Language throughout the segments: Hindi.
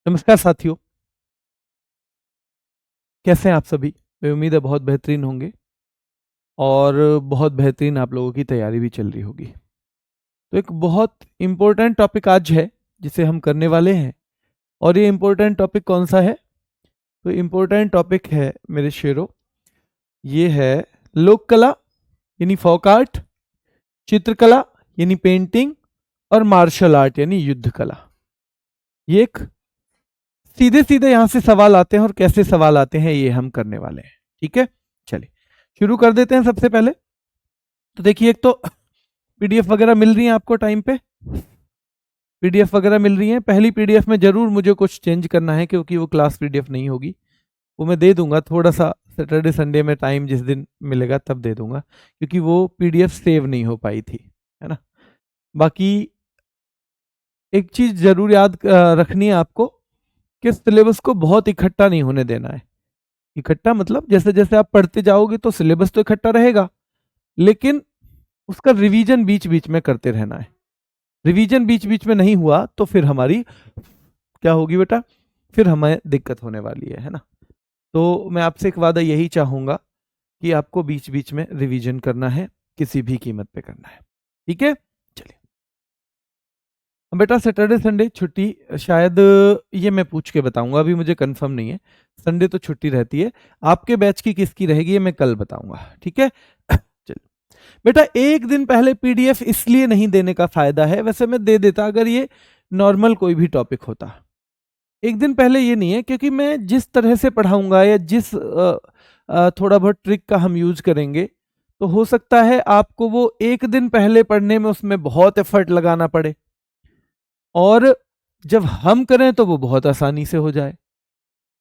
नमस्कार साथियों, कैसे हैं आप सभी? मैं उम्मीद है बहुत बेहतरीन होंगे और बहुत बेहतरीन आप लोगों की तैयारी भी चल रही होगी। तो एक बहुत इम्पोर्टेंट टॉपिक आज है जिसे हम करने वाले हैं। और ये इम्पोर्टेंट टॉपिक कौन सा है? तो इम्पोर्टेंट टॉपिक है मेरे शेरों, ये है लोक कला यानी फोक आर्ट, चित्रकला यानी पेंटिंग और मार्शल आर्ट यानी युद्ध कला। ये एक सीधे सीधे यहाँ से सवाल आते हैं और कैसे सवाल आते हैं ये हम करने वाले हैं। ठीक है, चलिए शुरू कर देते हैं। सबसे पहले तो देखिए, एक तो पीडीएफ वगैरह मिल रही है आपको टाइम पे, पीडीएफ वगैरह मिल रही है। पहली पीडीएफ में जरूर मुझे कुछ चेंज करना है क्योंकि वो क्लास पीडीएफ नहीं होगी, वो मैं दे दूंगा थोड़ा सा सैटरडे संडे में टाइम जिस दिन मिलेगा तब दे दूंगा, क्योंकि वो पीडीएफ सेव नहीं हो पाई थी, है ना। बाकी एक चीज जरूर याद रखनी है आपको कि सिलेबस को बहुत इकट्ठा नहीं होने देना है। इकट्ठा मतलब जैसे जैसे आप पढ़ते जाओगे तो सिलेबस तो इकट्ठा रहेगा, लेकिन उसका रिवीजन बीच बीच में करते रहना है। रिवीजन बीच बीच में नहीं हुआ तो फिर हमारी क्या होगी बेटा, फिर हमें दिक्कत होने वाली है ना। तो मैं आपसे एक वादा यही चाहूंगा कि आपको बीच बीच में रिवीजन करना है, किसी भी कीमत पे करना है। ठीक है, चलिए। अब बेटा सैटरडे संडे छुट्टी शायद, ये मैं पूछ के बताऊंगा, अभी मुझे कंफर्म नहीं है। संडे तो छुट्टी रहती है। आपके बैच की किसकी रहेगी ये मैं कल बताऊंगा। ठीक है, चलिए बेटा। एक दिन पहले पीडीएफ इसलिए नहीं देने का फायदा है, वैसे मैं दे देता अगर ये नॉर्मल कोई भी टॉपिक होता। एक दिन पहले ये नहीं है क्योंकि मैं जिस तरह से पढ़ाऊंगा या जिस थोड़ा बहुत ट्रिक का हम यूज करेंगे, तो हो सकता है आपको वो एक दिन पहले पढ़ने में उसमें बहुत एफर्ट लगाना पड़े, और जब हम करें तो वो बहुत आसानी से हो जाए।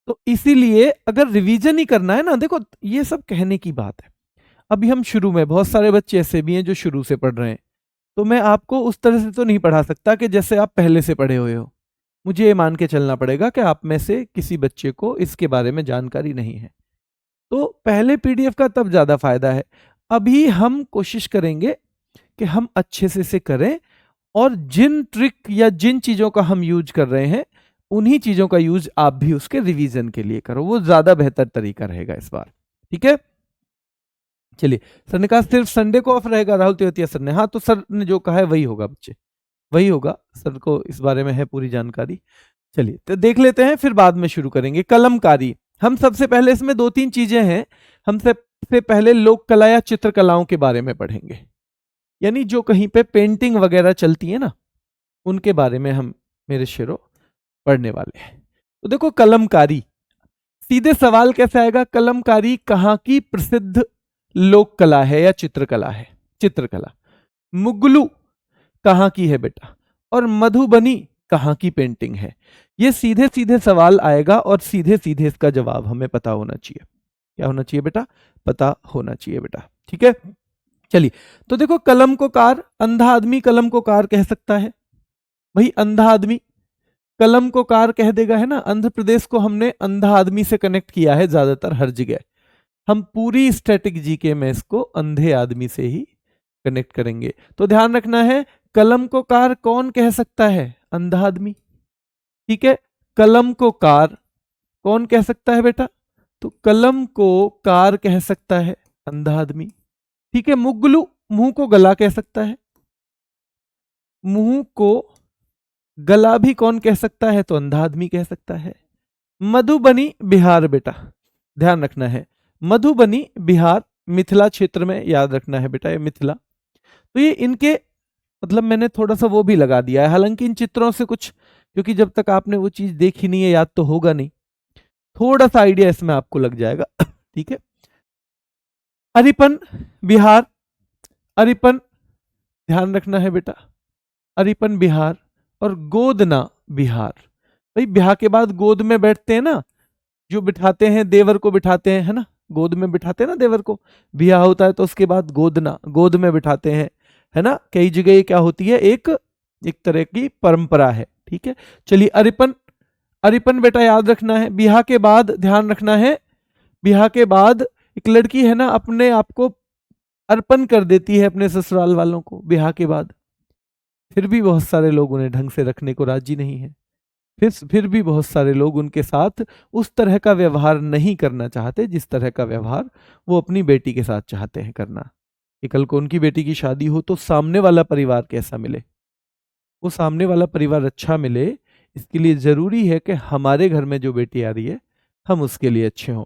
तो इसीलिए अगर रिवीजन ही करना है ना, देखो ये सब कहने की बात है। अभी हम शुरू में, बहुत सारे बच्चे ऐसे भी हैं जो शुरू से पढ़ रहे हैं, तो मैं आपको उस तरह से तो नहीं पढ़ा सकता कि जैसे आप पहले से पढ़े हुए हो। मुझे ये मान के चलना पड़ेगा कि आप में से किसी बच्चे को इसके बारे में जानकारी नहीं है, तो पहले पीडीएफ का तब ज्यादा फायदा है। अभी हम कोशिश करेंगे कि हम अच्छे से इसे करें, और जिन ट्रिक या जिन चीजों का हम यूज कर रहे हैं उन्हीं चीजों का यूज आप भी उसके रिवीजन के लिए करो, वो ज्यादा बेहतर तरीका रहेगा इस बार। ठीक है, चलिए। सर ने कहा सिर्फ संडे को ऑफ रहेगा राहुल तेवतिया सर ने। हाँ, तो सर ने जो कहा है वही होगा बच्चे, वही होगा। सर को इस बारे में है पूरी जानकारी। चलिए तो देख लेते हैं, फिर बाद में शुरू करेंगे। कलमकारी, हम सबसे पहले इसमें दो तीन चीजें हैं। हम सबसे पहले लोक कला या चित्रकलाओं के बारे में पढ़ेंगे, यानी जो कहीं पे पेंटिंग वगैरह चलती है ना, उनके बारे में हम मेरे शेरों पढ़ने वाले हैं। तो देखो कलमकारी, सीधे सवाल कैसे आएगा, कलमकारी कहाँ की प्रसिद्ध लोक कला है या चित्रकला है? चित्रकला। मुगलू कहाँ की है बेटा, और मधुबनी कहाँ की पेंटिंग है? ये सीधे सीधे सवाल आएगा और सीधे सीधे इसका जवाब हमें पता होना चाहिए। क्या होना चाहिए बेटा? पता होना चाहिए बेटा। ठीक है, चलिए। तो देखो कलम को कार, अंधा आदमी कलम को कार कह सकता है। भाई अंधा आदमी कलम को कार कह देगा, है ना। आंध्र प्रदेश को हमने अंधा आदमी से कनेक्ट किया है ज्यादातर, हर जगह। हम पूरी स्टैटिक जीके में इसको अंधे आदमी से ही कनेक्ट करेंगे। तो ध्यान रखना है, कलम को कार कौन कह सकता है? अंधा आदमी। ठीक है, कलम को कार कौन कह सकता है बेटा? तो कलम को कार कह सकता है अंधा आदमी। ठीक है, मुगलू मुंह को गला कह सकता है। मुंह को गला भी कौन कह सकता है? तो अंधा आदमी कह सकता है। मधुबनी बिहार बेटा, ध्यान रखना है, मधुबनी बिहार मिथिला क्षेत्र में, याद रखना है बेटा ये मिथिला। तो ये इनके मतलब मैंने थोड़ा सा वो भी लगा दिया है, हालांकि इन चित्रों से कुछ, क्योंकि जब तक आपने वो चीज देखी नहीं है याद तो होगा नहीं, थोड़ा सा आइडिया इसमें आपको लग जाएगा। ठीक है, अरिपन बिहार, अरिपन ध्यान रखना है बेटा, अरिपन बिहार। और गोदना बिहार। भाई ब्याह के बाद गोद में बैठते हैं ना, जो बिठाते हैं देवर को बिठाते हैं, है ना, गोद में बिठाते हैं ना देवर को। ब्याह होता है तो उसके बाद गोदना, गोद में बिठाते हैं, है ना। कई जगह ये क्या होती है, एक एक तरह की परंपरा है। ठीक है, चलिए अरिपन, अरिपन बेटा याद रखना है। ब्याह के बाद ध्यान रखना है, ब्याह के बाद एक लड़की है ना अपने आप को अर्पण कर देती है अपने ससुराल वालों को ब्याह के बाद, फिर भी बहुत सारे लोग उन्हें ढंग से रखने को राजी नहीं है। फिर भी बहुत सारे लोग उनके साथ उस तरह का व्यवहार नहीं करना चाहते जिस तरह का व्यवहार वो अपनी बेटी के साथ चाहते हैं करना। कि कल को उनकी बेटी की शादी हो तो सामने वाला परिवार कैसा मिले, वो सामने वाला परिवार अच्छा मिले, इसके लिए जरूरी है कि हमारे घर में जो बेटी आ रही है हम उसके लिए अच्छे हों।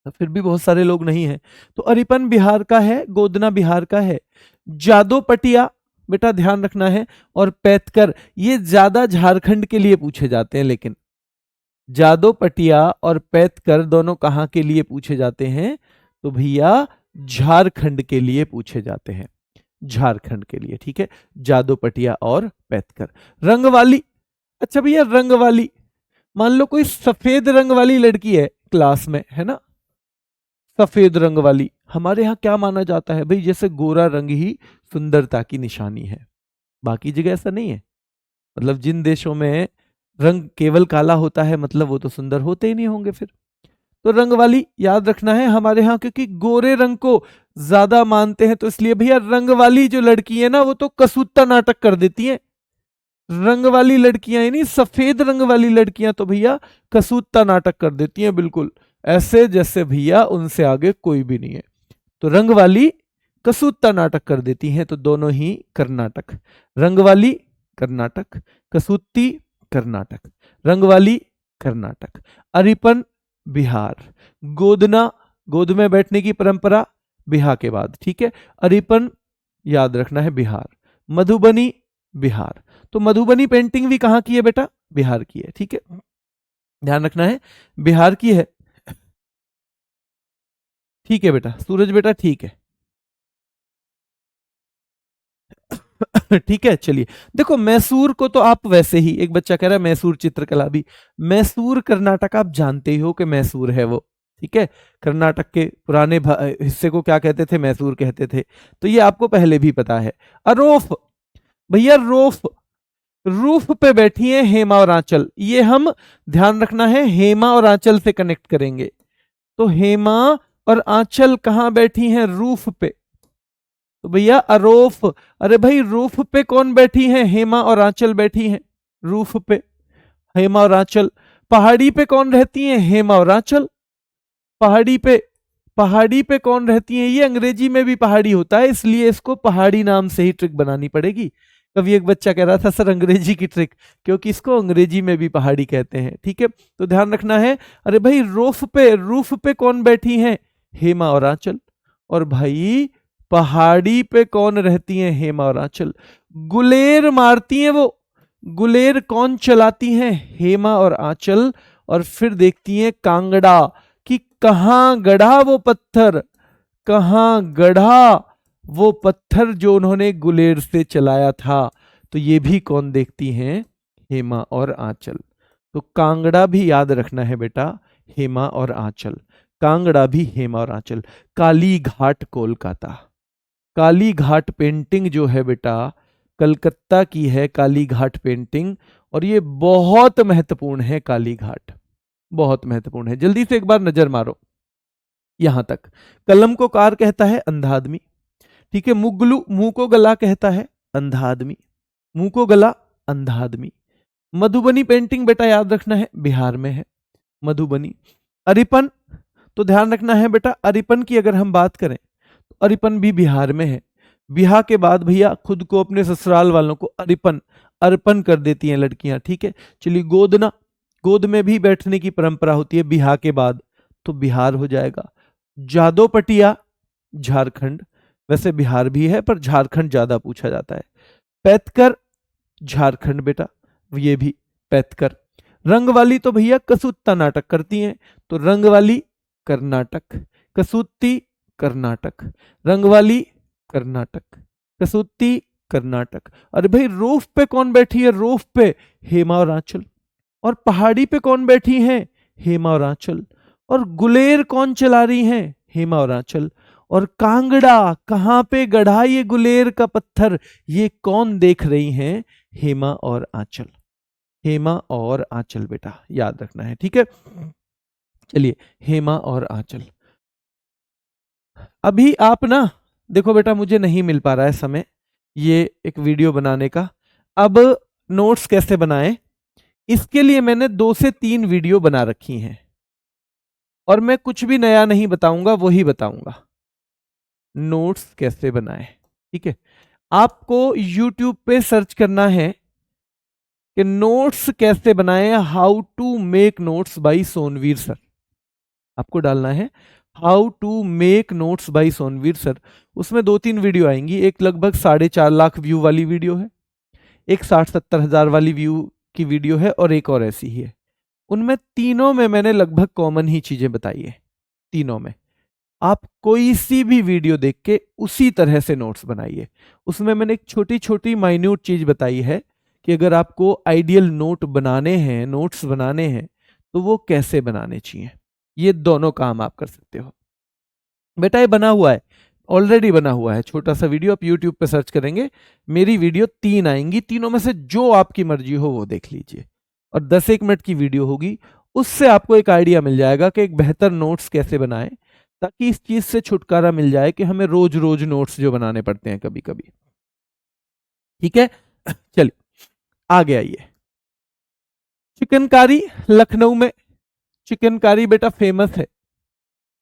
तो फिर भी बहुत सारे लोग नहीं हैं। तो अरिपन बिहार का है, गोदना बिहार का है। जादोपटिया बेटा ध्यान रखना है, और पैतकर ये ज्यादा झारखंड के लिए पूछे जाते हैं। लेकिन जादोपटिया और पैतकर दोनों कहाँ के लिए पूछे जाते हैं? तो भैया झारखंड के लिए पूछे जाते हैं, झारखंड के लिए। ठीक है, जादोपटिया और पैतकर। रंग वाली, अच्छा भैया रंग वाली, मान लो कोई सफेद रंग वाली लड़की है क्लास में, है ना, सफेद रंग वाली, हमारे यहाँ क्या माना जाता है भाई? जैसे गोरा रंग ही सुंदरता की निशानी है, बाकी जगह ऐसा नहीं है। मतलब जिन देशों में रंग केवल काला होता है, मतलब वो तो सुंदर होते ही नहीं होंगे फिर। तो रंग वाली याद रखना है हमारे यहाँ, क्योंकि गोरे रंग को ज्यादा मानते हैं, तो इसलिए भैया रंग वाली जो लड़की है ना वो तो कसूता नाटक कर देती हैं। रंग वाली लड़कियां यानी सफेद रंग वाली लड़कियां तो भैया कसूता नाटक कर देती हैं, बिल्कुल ऐसे जैसे भैया उनसे आगे कोई भी नहीं है। तो रंग वाली कसूता नाटक कर देती हैं, तो दोनों ही कर्नाटक। रंग वाली कर्नाटक, कसूती कर्नाटक, रंग वाली कर्नाटक। अरिपन बिहार, गोदना, गोद में बैठने की परंपरा बिहार के बाद। ठीक है, अरिपन याद रखना है बिहार। मधुबनी बिहार, तो मधुबनी पेंटिंग भी कहाँ की है बेटा? बिहार की है। ठीक है, ध्यान रखना है बिहार की है। ठीक है बेटा, सूरज बेटा ठीक है। ठीक है, चलिए देखो मैसूर को तो आप वैसे ही, एक बच्चा कह रहा है मैसूर चित्रकला भी, मैसूर कर्नाटक आप जानते ही हो कि मैसूर है वो। ठीक है, कर्नाटक के पुराने हिस्से को क्या कहते थे? मैसूर कहते थे, तो ये आपको पहले भी पता है। अरोफ, भैया रोफ, रूफ पे बैठी है हेमा और आंचल, ये हम ध्यान रखना है हेमा और आंचल से कनेक्ट करेंगे। तो हेमा और आंचल कहां बैठी हैं? रूफ पे। तो भैया अरोफ, अरे भाई रूफ पे कौन बैठी है? हेमा और आंचल बैठी हैं रूफ पे, हेमा और आंचल। पहाड़ी पे कौन रहती हैं? हेमा और आंचल। पहाड़ी पे, पहाड़ी पे कौन रहती हैं? ये अंग्रेजी में भी पहाड़ी होता है, इसलिए इसको पहाड़ी नाम से ही ट्रिक बनानी पड़ेगी। कभी एक बच्चा कह रहा था सर अंग्रेजी की ट्रिक, क्योंकि इसको अंग्रेजी में भी पहाड़ी कहते हैं। ठीक है, तो ध्यान रखना है। अरे भाई रूफ पे कौन बैठी हैं? हेमा और आंचल। और भाई पहाड़ी पे कौन रहती हैं? हेमा और आंचल। गुलेर मारती हैं वो, गुलेर कौन चलाती हैं? हेमा और आंचल। और फिर देखती हैं कांगड़ा, कि कहां गढ़ा वो पत्थर, कहां गढ़ा वो पत्थर जो उन्होंने गुलेर से चलाया था। तो ये भी कौन देखती हैं? हेमा और आंचल। तो कांगड़ा भी याद रखना है बेटा, हेमा और आंचल, कांगड़ा भी हेमा और आंचल। काली घाट कोलकाता, काली घाट पेंटिंग जो है बेटा कलकत्ता की है, काली घाट पेंटिंग, और ये बहुत महत्वपूर्ण है। काली घाट बहुत महत्वपूर्ण है, जल्दी से एक बार नजर मारो यहां तक। कलम को कार कहता है अंधा आदमी। ठीक है, मुगलू मुंह को गला कहता है अंधा आदमी, मुंह को गला अंधा आदमी। मधुबनी पेंटिंग बेटा याद रखना है बिहार में है, मधुबनी। अरिपन, तो ध्यान रखना है बेटा अरिपन की अगर हम बात करें तो अरिपन भी बिहार में है। बिहार के बाद भैया खुद को अपने ससुराल वालों को अरिपन अर्पण कर देती हैं लड़कियां। ठीक है, चलिए गोदना, गोद में भी बैठने की परंपरा होती है बिहार के बाद, तो बिहार हो जाएगा। जादोपटिया झारखंड, वैसे बिहार भी है पर झारखंड ज्यादा पूछा जाता है। पैतकर झारखंड बेटा, ये भी पैतकर। रंग वाली तो भैया कसूत्ता नाटक करती हैं, तो रंग वाली कर्नाटक, कसूती कर्नाटक, रंग वाली कर्नाटक, कसूती कर्नाटक। अरे भाई रूफ पे कौन बैठी है? रूफ पे हेमा और आंचल। और पहाड़ी पे कौन बैठी हैं? हेमा और आंचल। और गुलेर कौन चला रही हैं? हेमा और आंचल। और कांगड़ा, कहां पे गढ़ा ये गुलेर का पत्थर, ये कौन देख रही हैं? हेमा और आंचल, हेमा और आंचल बेटा याद रखना है। ठीक है, चलिए हेमा और आंचल। अभी आप ना देखो बेटा मुझे नहीं मिल पा रहा है समय ये एक वीडियो बनाने का। अब नोट्स कैसे बनाएं इसके लिए मैंने 2 से 3 वीडियो बना रखी हैं और मैं कुछ भी नया नहीं बताऊंगा, वही बताऊंगा नोट्स कैसे बनाएं। ठीक है, आपको YouTube पे सर्च करना है कि नोट्स कैसे बनाएं, how to make notes by Sonveer sir. आपको डालना है how to make notes by Sonveer sir. उसमें 2-3 वीडियो आएंगी, एक लगभग 4.5 लाख व्यू वाली वीडियो है, एक 60-70 हजार वाली व्यू की वीडियो है और एक और ऐसी ही है। उनमें तीनों में मैंने लगभग कॉमन ही चीजें बताई है। तीनों में आप कोई सी भी वीडियो देख के उसी तरह से नोट्स बनाइए। उसमें मैंने एक छोटी छोटी माइन्यूट चीज बताई है कि अगर आपको आइडियल नोट बनाने हैं, नोट्स बनाने हैं, तो वो कैसे बनाने चाहिए। ये दोनों काम आप कर सकते हो। बेटा ये बना हुआ है, ऑलरेडी बना हुआ है छोटा सा वीडियो, आप यूट्यूब पे सर्च करेंगे, मेरी वीडियो 3 आएंगी, तीनों में से जो आपकी मर्जी हो वो देख लीजिए, और 10-1 मिनट की वीडियो होगी। उससे आपको एक आइडिया मिल जाएगा कि एक बेहतर नोट्स कैसे बनाएं, ताकि इस चीज से छुटकारा मिल जाए कि हमें रोज रोज नोट्स जो बनाने पड़ते हैं कभी कभी। ठीक है, चलिए आगे आइए। चिकनकारी लखनऊ में, चिकनकारी बेटा फेमस है।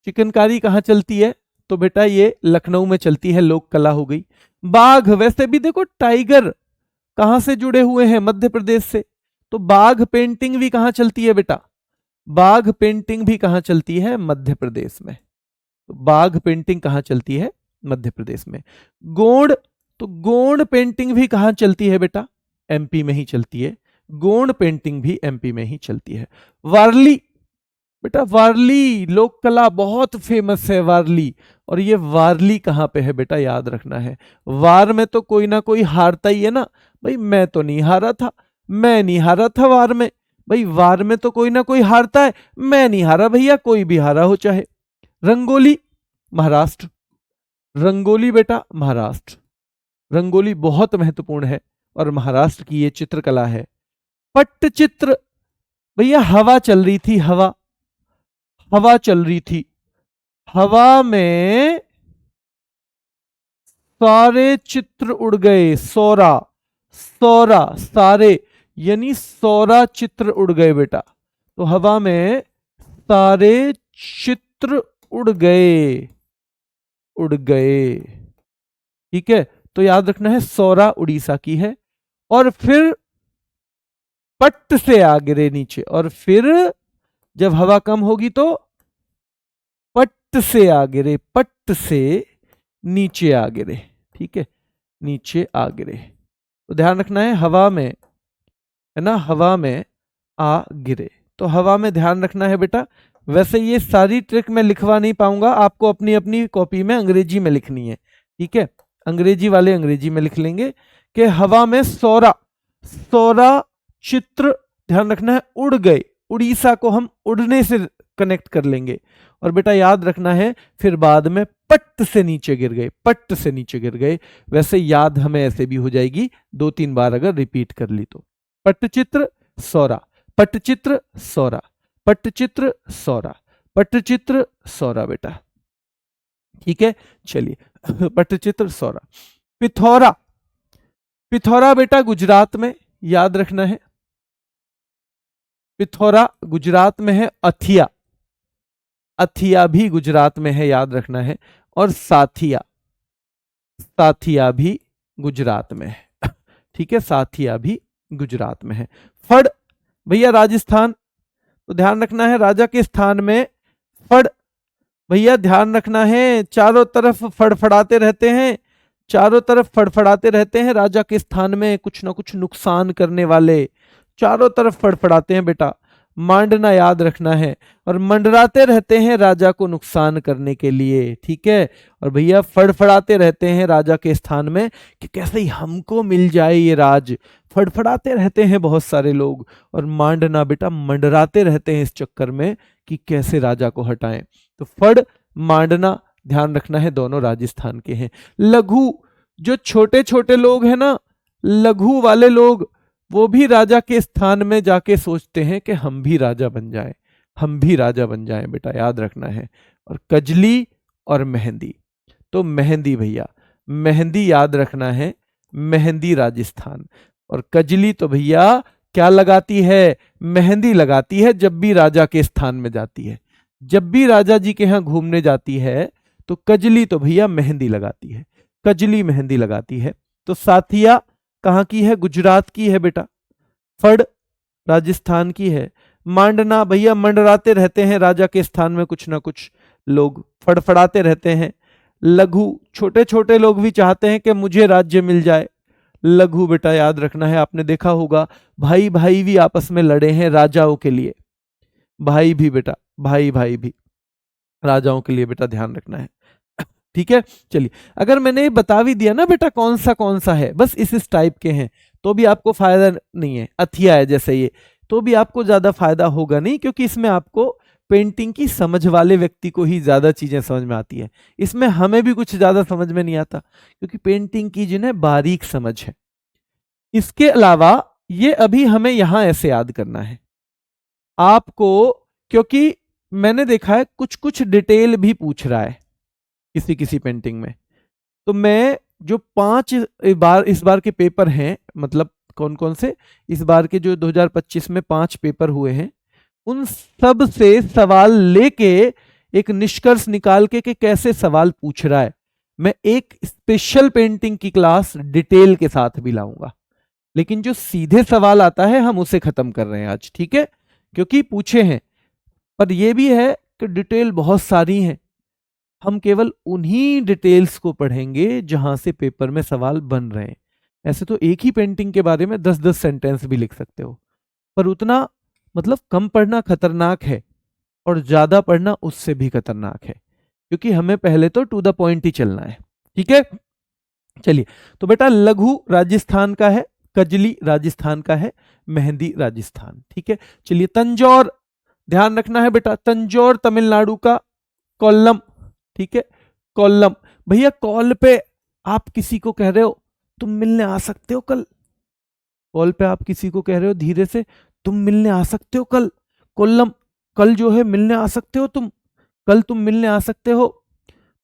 चिकनकारी कहाँ चलती है, तो बेटा ये लखनऊ में चलती है, लोक कला हो गई। बाघ, वैसे भी देखो टाइगर कहां से जुड़े हुए हैं, मध्य प्रदेश से, तो बाघ पेंटिंग भी कहां चलती है बेटा, बाघ पेंटिंग भी कहां चलती है, मध्य प्रदेश में। तो बाघ पेंटिंग कहां चलती है, मध्य प्रदेश में। गोंड, तो गोंड पेंटिंग भी कहां चलती है बेटा, एमपी में ही चलती है, गोंड पेंटिंग भी एमपी में ही चलती है। वारली, बेटा वारली लोक कला बहुत फेमस है वारली, और ये वारली कहाँ पे है बेटा, याद रखना है। वार में तो कोई ना कोई हारता ही है ना भाई, मैं तो नहीं हारा था, मैं नहीं हारा था वार में, भाई वार में तो कोई ना कोई हारता है, मैं नहीं हारा भैया, कोई भी हारा हो चाहे। रंगोली महाराष्ट्र, रंगोली बेटा महाराष्ट्र, रंगोली बहुत महत्वपूर्ण है और महाराष्ट्र की ये चित्रकला है। पट्टचित्र, भैया हवा चल रही थी, हवा, हवा चल रही थी, हवा में सारे चित्र उड़ गए, सौरा, सौरा सारे, यानी सौरा चित्र उड़ गए बेटा। तो हवा में सारे चित्र उड़ गए, उड़ गए। ठीक है, तो याद रखना है सौरा उड़ीसा की है। और फिर पट्ट से आ गिरे नीचे, और फिर जब हवा कम होगी तो पट्ट से आ गिरे, पट्ट से नीचे आ गिरे। ठीक है, नीचे आ गिरे, तो ध्यान रखना है हवा में, है ना, हवा में आ गिरे, तो हवा में ध्यान रखना है बेटा। वैसे ये सारी ट्रिक मैं लिखवा नहीं पाऊंगा, आपको अपनी अपनी कॉपी में अंग्रेजी में लिखनी है। ठीक है, अंग्रेजी वाले अंग्रेजी में लिख लेंगे कि हवा में सौरा, सौरा चित्र, ध्यान रखना है उड़ गए, उड़ीसा को हम उड़ने से कनेक्ट कर लेंगे। और बेटा याद रखना है फिर बाद में पट्ट से नीचे गिर गए, पट्ट से नीचे गिर गए। वैसे याद हमें ऐसे भी हो जाएगी 2-3 बार अगर रिपीट कर ली तो। पट्टचित्र सौरा, पट्टचित्र सौरा, पट्टचित्र सौरा, पट्टचित्र सौरा बेटा। ठीक है, चलिए पट्टचित्र सौरा। पिथौरा, पिथौरा बेटा गुजरात में, याद रखना है, पिथौरा गुजरात में है। अथिया, अथिया भी गुजरात में है, याद रखना है। और साथिया, साथिया भी गुजरात में है। ठीक है, साथिया भी गुजरात में है। फड़, भैया राजस्थान, तो ध्यान रखना है राजा के स्थान में फड़, भैया ध्यान रखना है, चारों तरफ फड़फड़ाते रहते हैं, चारों तरफ फड़फड़ाते रहते हैं राजा के स्थान में, कुछ ना कुछ नुकसान करने वाले चारों तरफ फड़फड़ाते हैं बेटा। मांडना याद रखना है, और मंडराते रहते हैं राजा को नुकसान करने के लिए। ठीक है, और भैया फड़फड़ाते रहते हैं राजा के स्थान में कि कैसे ही हमको मिल जाए ये राज, फड़फड़ाते रहते हैं बहुत सारे लोग। और मांडना बेटा मंडराते रहते हैं इस चक्कर में कि कैसे राजा को हटाएं। तो फड़ मांडना ध्यान रखना है, दोनों राजस्थान के हैं। लघु, जो छोटे छोटे लोग हैं ना, लघु वाले लोग, वो भी राजा के स्थान में जाके सोचते हैं कि हम भी राजा बन जाएं, हम भी राजा बन जाएं बेटा, याद रखना है। और कजली और मेहंदी, तो मेहंदी भैया, मेहंदी याद रखना है, मेहंदी राजस्थान, और कजली तो भैया क्या लगाती है? मेहंदी लगाती है जब भी राजा के स्थान में जाती है। जब भी राजा जी के यहाँ घूमने जाती है तो कजली तो भैया मेहंदी लगाती है, कजली मेहंदी लगाती है। तो साथिया कहाँ की है? गुजरात की है बेटा। फड़ राजस्थान की है। मांडना भैया मंडराते रहते हैं राजा के स्थान में कुछ ना कुछ लोग, फड़फड़ाते रहते हैं। लघु छोटे छोटे लोग भी चाहते हैं कि मुझे राज्य मिल जाए। लघु बेटा याद रखना है, आपने देखा होगा भाई भाई भी आपस में लड़े हैं राजाओं के लिए। भाई भी बेटा, भाई भाई भी राजाओं के लिए बेटा ध्यान रखना है। ठीक है, चलिए अगर मैंने बता भी दिया ना बेटा कौन सा है, बस इस टाइप के हैं, तो भी आपको फायदा नहीं है। अथिया है जैसे ये, तो भी आपको ज्यादा फायदा होगा नहीं, क्योंकि इसमें आपको पेंटिंग की समझ वाले व्यक्ति को ही ज्यादा चीजें समझ में आती है। इसमें हमें भी कुछ ज्यादा समझ में नहीं आता, क्योंकि पेंटिंग की जिन्हें बारीक समझ है। इसके अलावा ये अभी हमें यहां ऐसे याद करना है आपको, क्योंकि मैंने देखा है कुछ कुछ डिटेल भी पूछ रहा है किसी किसी पेंटिंग में। तो मैं जो 5 इस बार के पेपर हैं, मतलब कौन कौन से इस बार के जो 2025 में 5 पेपर हुए हैं, उन सब से सवाल लेके एक निष्कर्ष निकाल के कि कैसे सवाल पूछ रहा है, मैं एक स्पेशल पेंटिंग की क्लास डिटेल के साथ भी लाऊंगा। लेकिन जो सीधे सवाल आता है हम उसे खत्म कर रहे हैं आज, ठीक है, क्योंकि पूछे हैं। पर यह भी है कि डिटेल बहुत सारी हैं, हम केवल उन्हीं डिटेल्स को पढ़ेंगे जहां से पेपर में सवाल बन रहे हैं। ऐसे तो एक ही पेंटिंग के बारे में 10-10 सेंटेंस भी लिख सकते हो, पर उतना मतलब कम पढ़ना खतरनाक है और ज्यादा पढ़ना उससे भी खतरनाक है, क्योंकि हमें पहले तो टू द पॉइंट ही चलना है। ठीक है, चलिए तो बेटा लघु राजस्थान का है, कजली राजस्थान का है, मेहंदी राजस्थान। ठीक है, चलिए तंजौर ध्यान रखना है बेटा, तंजौर तमिलनाडु का, कोल्लम। ठीक है, कोल्लम भैया कॉल पे आप किसी को कह रहे हो तुम मिलने आ सकते हो कल, कॉल पे आप किसी को कह रहे हो धीरे से तुम मिलने आ सकते हो कल, कोल्लम कल जो है मिलने आ सकते हो तुम, कल तुम मिलने आ सकते हो।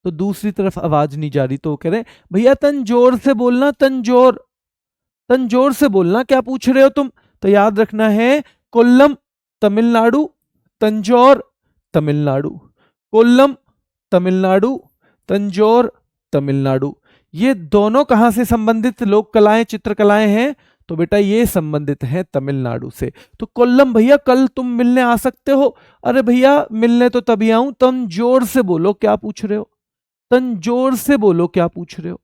तो दूसरी तरफ आवाज नहीं जा रही, तो कह रहे भैया तंजौर से बोलना, तंजौर, तंजौर से बोलना, क्या पूछ रहे हो तुम? तो याद रखना है कोल्लम तमिलनाडु, तंजौर तमिलनाडु, कोल्लम तमिलनाडु, तंजौर तमिलनाडु। ये दोनों कहां से संबंधित लोक कलाएं चित्रकलाएं हैं? तो बेटा ये संबंधित हैं तमिलनाडु से। तो कोल्लम भैया कल तुम मिलने आ सकते हो, अरे भैया मिलने तो तभी आऊं, तंजौर से बोलो क्या पूछ रहे हो, तंजौर से बोलो क्या पूछ रहे हो,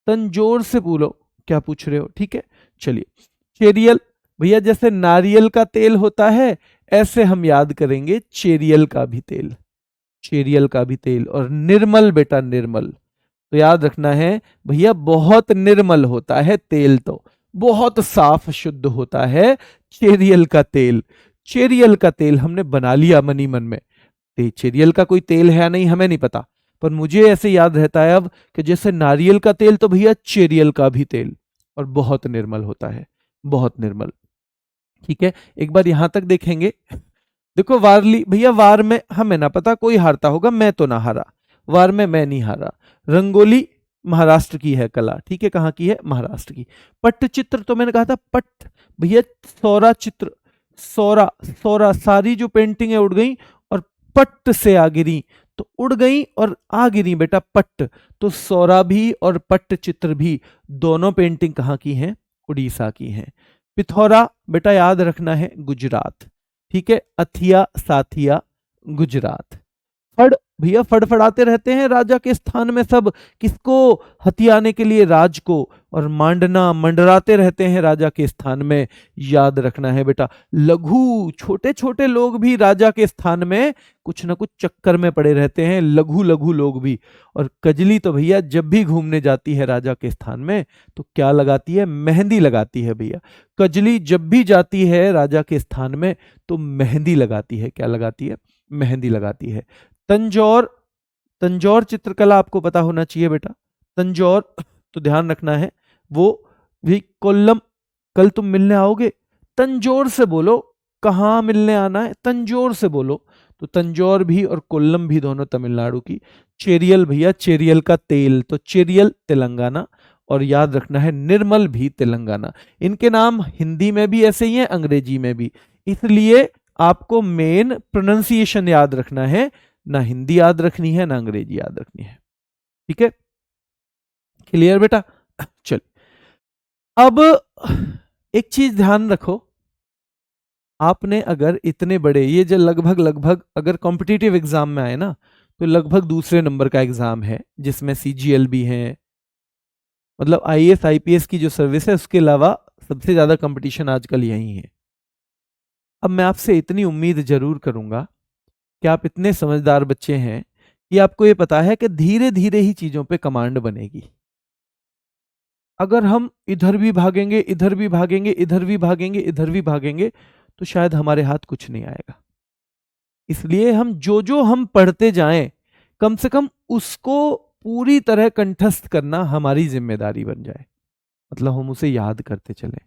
तंजौर से बोलो क्या पूछ रहे हो। ठीक है, चलिए चेरियल भैया जैसे नारियल का तेल होता है ऐसे हम याद करेंगे चेरियल का भी तेल, चेरियल का भी तेल। और निर्मल बेटा निर्मल, तो याद रखना है भैया बहुत निर्मल होता है तेल, तो बहुत साफ शुद्ध होता है चेरियल का तेल। चेरियल का तेल हमने बना लिया मनी मन में, चेरियल का कोई तेल है नहीं हमें नहीं पता, पर मुझे ऐसे याद रहता है अब कि जैसे नारियल का तेल तो भैया चेरियल का भी तेल, और बहुत निर्मल होता है, बहुत निर्मल। ठीक है, एक बार यहां तक देखेंगे। देखो वारली भैया, वार में हमें ना पता कोई हारता होगा, मैं तो ना हारा, वार में मैं नहीं हारा। रंगोली महाराष्ट्र की है कला, ठीक है, कहाँ की है? महाराष्ट्र की। पट्टचित्र तो मैंने कहा था पट्ट भैया, सौरा चित्र, सौरा सौरा, सारी जो पेंटिंग है उड़ गई और पट्ट से आ गिरी, तो उड़ गई और आ गिरी बेटा पट्ट, तो सौरा भी और पट्ट चित्र भी दोनों पेंटिंग कहाँ की हैं? उड़ीसा की हैं। पिथौरा बेटा याद रखना है गुजरात, ठीक है, अथिया साथिया गुजरात। फड़ भैया फड़फड़ाते रहते हैं राजा के स्थान में सब, किसको? हथियाने के लिए राज को। और मांडना मंडराते रहते हैं राजा के स्थान में, याद रखना है बेटा। लघु छोटे छोटे लोग भी राजा के स्थान में कुछ ना कुछ चक्कर में पड़े रहते हैं, लघु लघु लोग भी। और कजली तो भैया जब भी घूमने जाती है राजा के स्थान में तो क्या लगाती है? मेहंदी लगाती है भैया। कजली जब भी जाती है राजा के स्थान में तो मेहंदी लगाती है, क्या लगाती है? मेहंदी लगाती है। तंजौर, तंजौर चित्रकला आपको पता होना चाहिए बेटा, तंजौर तो ध्यान रखना है। वो भी कोल्लम, कल तुम मिलने आओगे, तंजौर से बोलो कहाँ मिलने आना है, तंजौर से बोलो। तो तंजौर भी और कोल्लम भी दोनों तमिलनाडु की। चेरियल भैया, चेरियल का तेल, तो चेरियल तेलंगाना और याद रखना है निर्मल भी तेलंगाना। इनके नाम हिंदी में भी ऐसे ही हैं, अंग्रेजी में भी, इसलिए आपको मेन प्रोनाउंसिएशन याद रखना है, ना हिंदी याद रखनी है ना अंग्रेजी याद रखनी है। ठीक है, क्लियर बेटा? चल, अब एक चीज ध्यान रखो, आपने अगर इतने बड़े ये जो लगभग अगर कॉम्पिटिटिव एग्जाम में आए ना, तो लगभग दूसरे नंबर का एग्जाम है, जिसमें सीजीएल भी है, मतलब आईएएस आईपीएस की जो सर्विस है उसके अलावा सबसे ज्यादा कंपटीशन आजकल यही है। अब मैं आपसे इतनी उम्मीद जरूर करूंगा कि आप इतने समझदार बच्चे हैं कि आपको ये पता है कि धीरे धीरे ही चीजों पे कमांड बनेगी। अगर हम इधर भी भागेंगे, इधर भी भागेंगे, इधर भी भागेंगे, इधर भी भागेंगे, तो शायद हमारे हाथ कुछ नहीं आएगा। इसलिए हम जो हम पढ़ते जाएं, कम से कम उसको पूरी तरह कंठस्थ करना हमारी जिम्मेदारी बन जाए, मतलब हम उसे याद करते चलें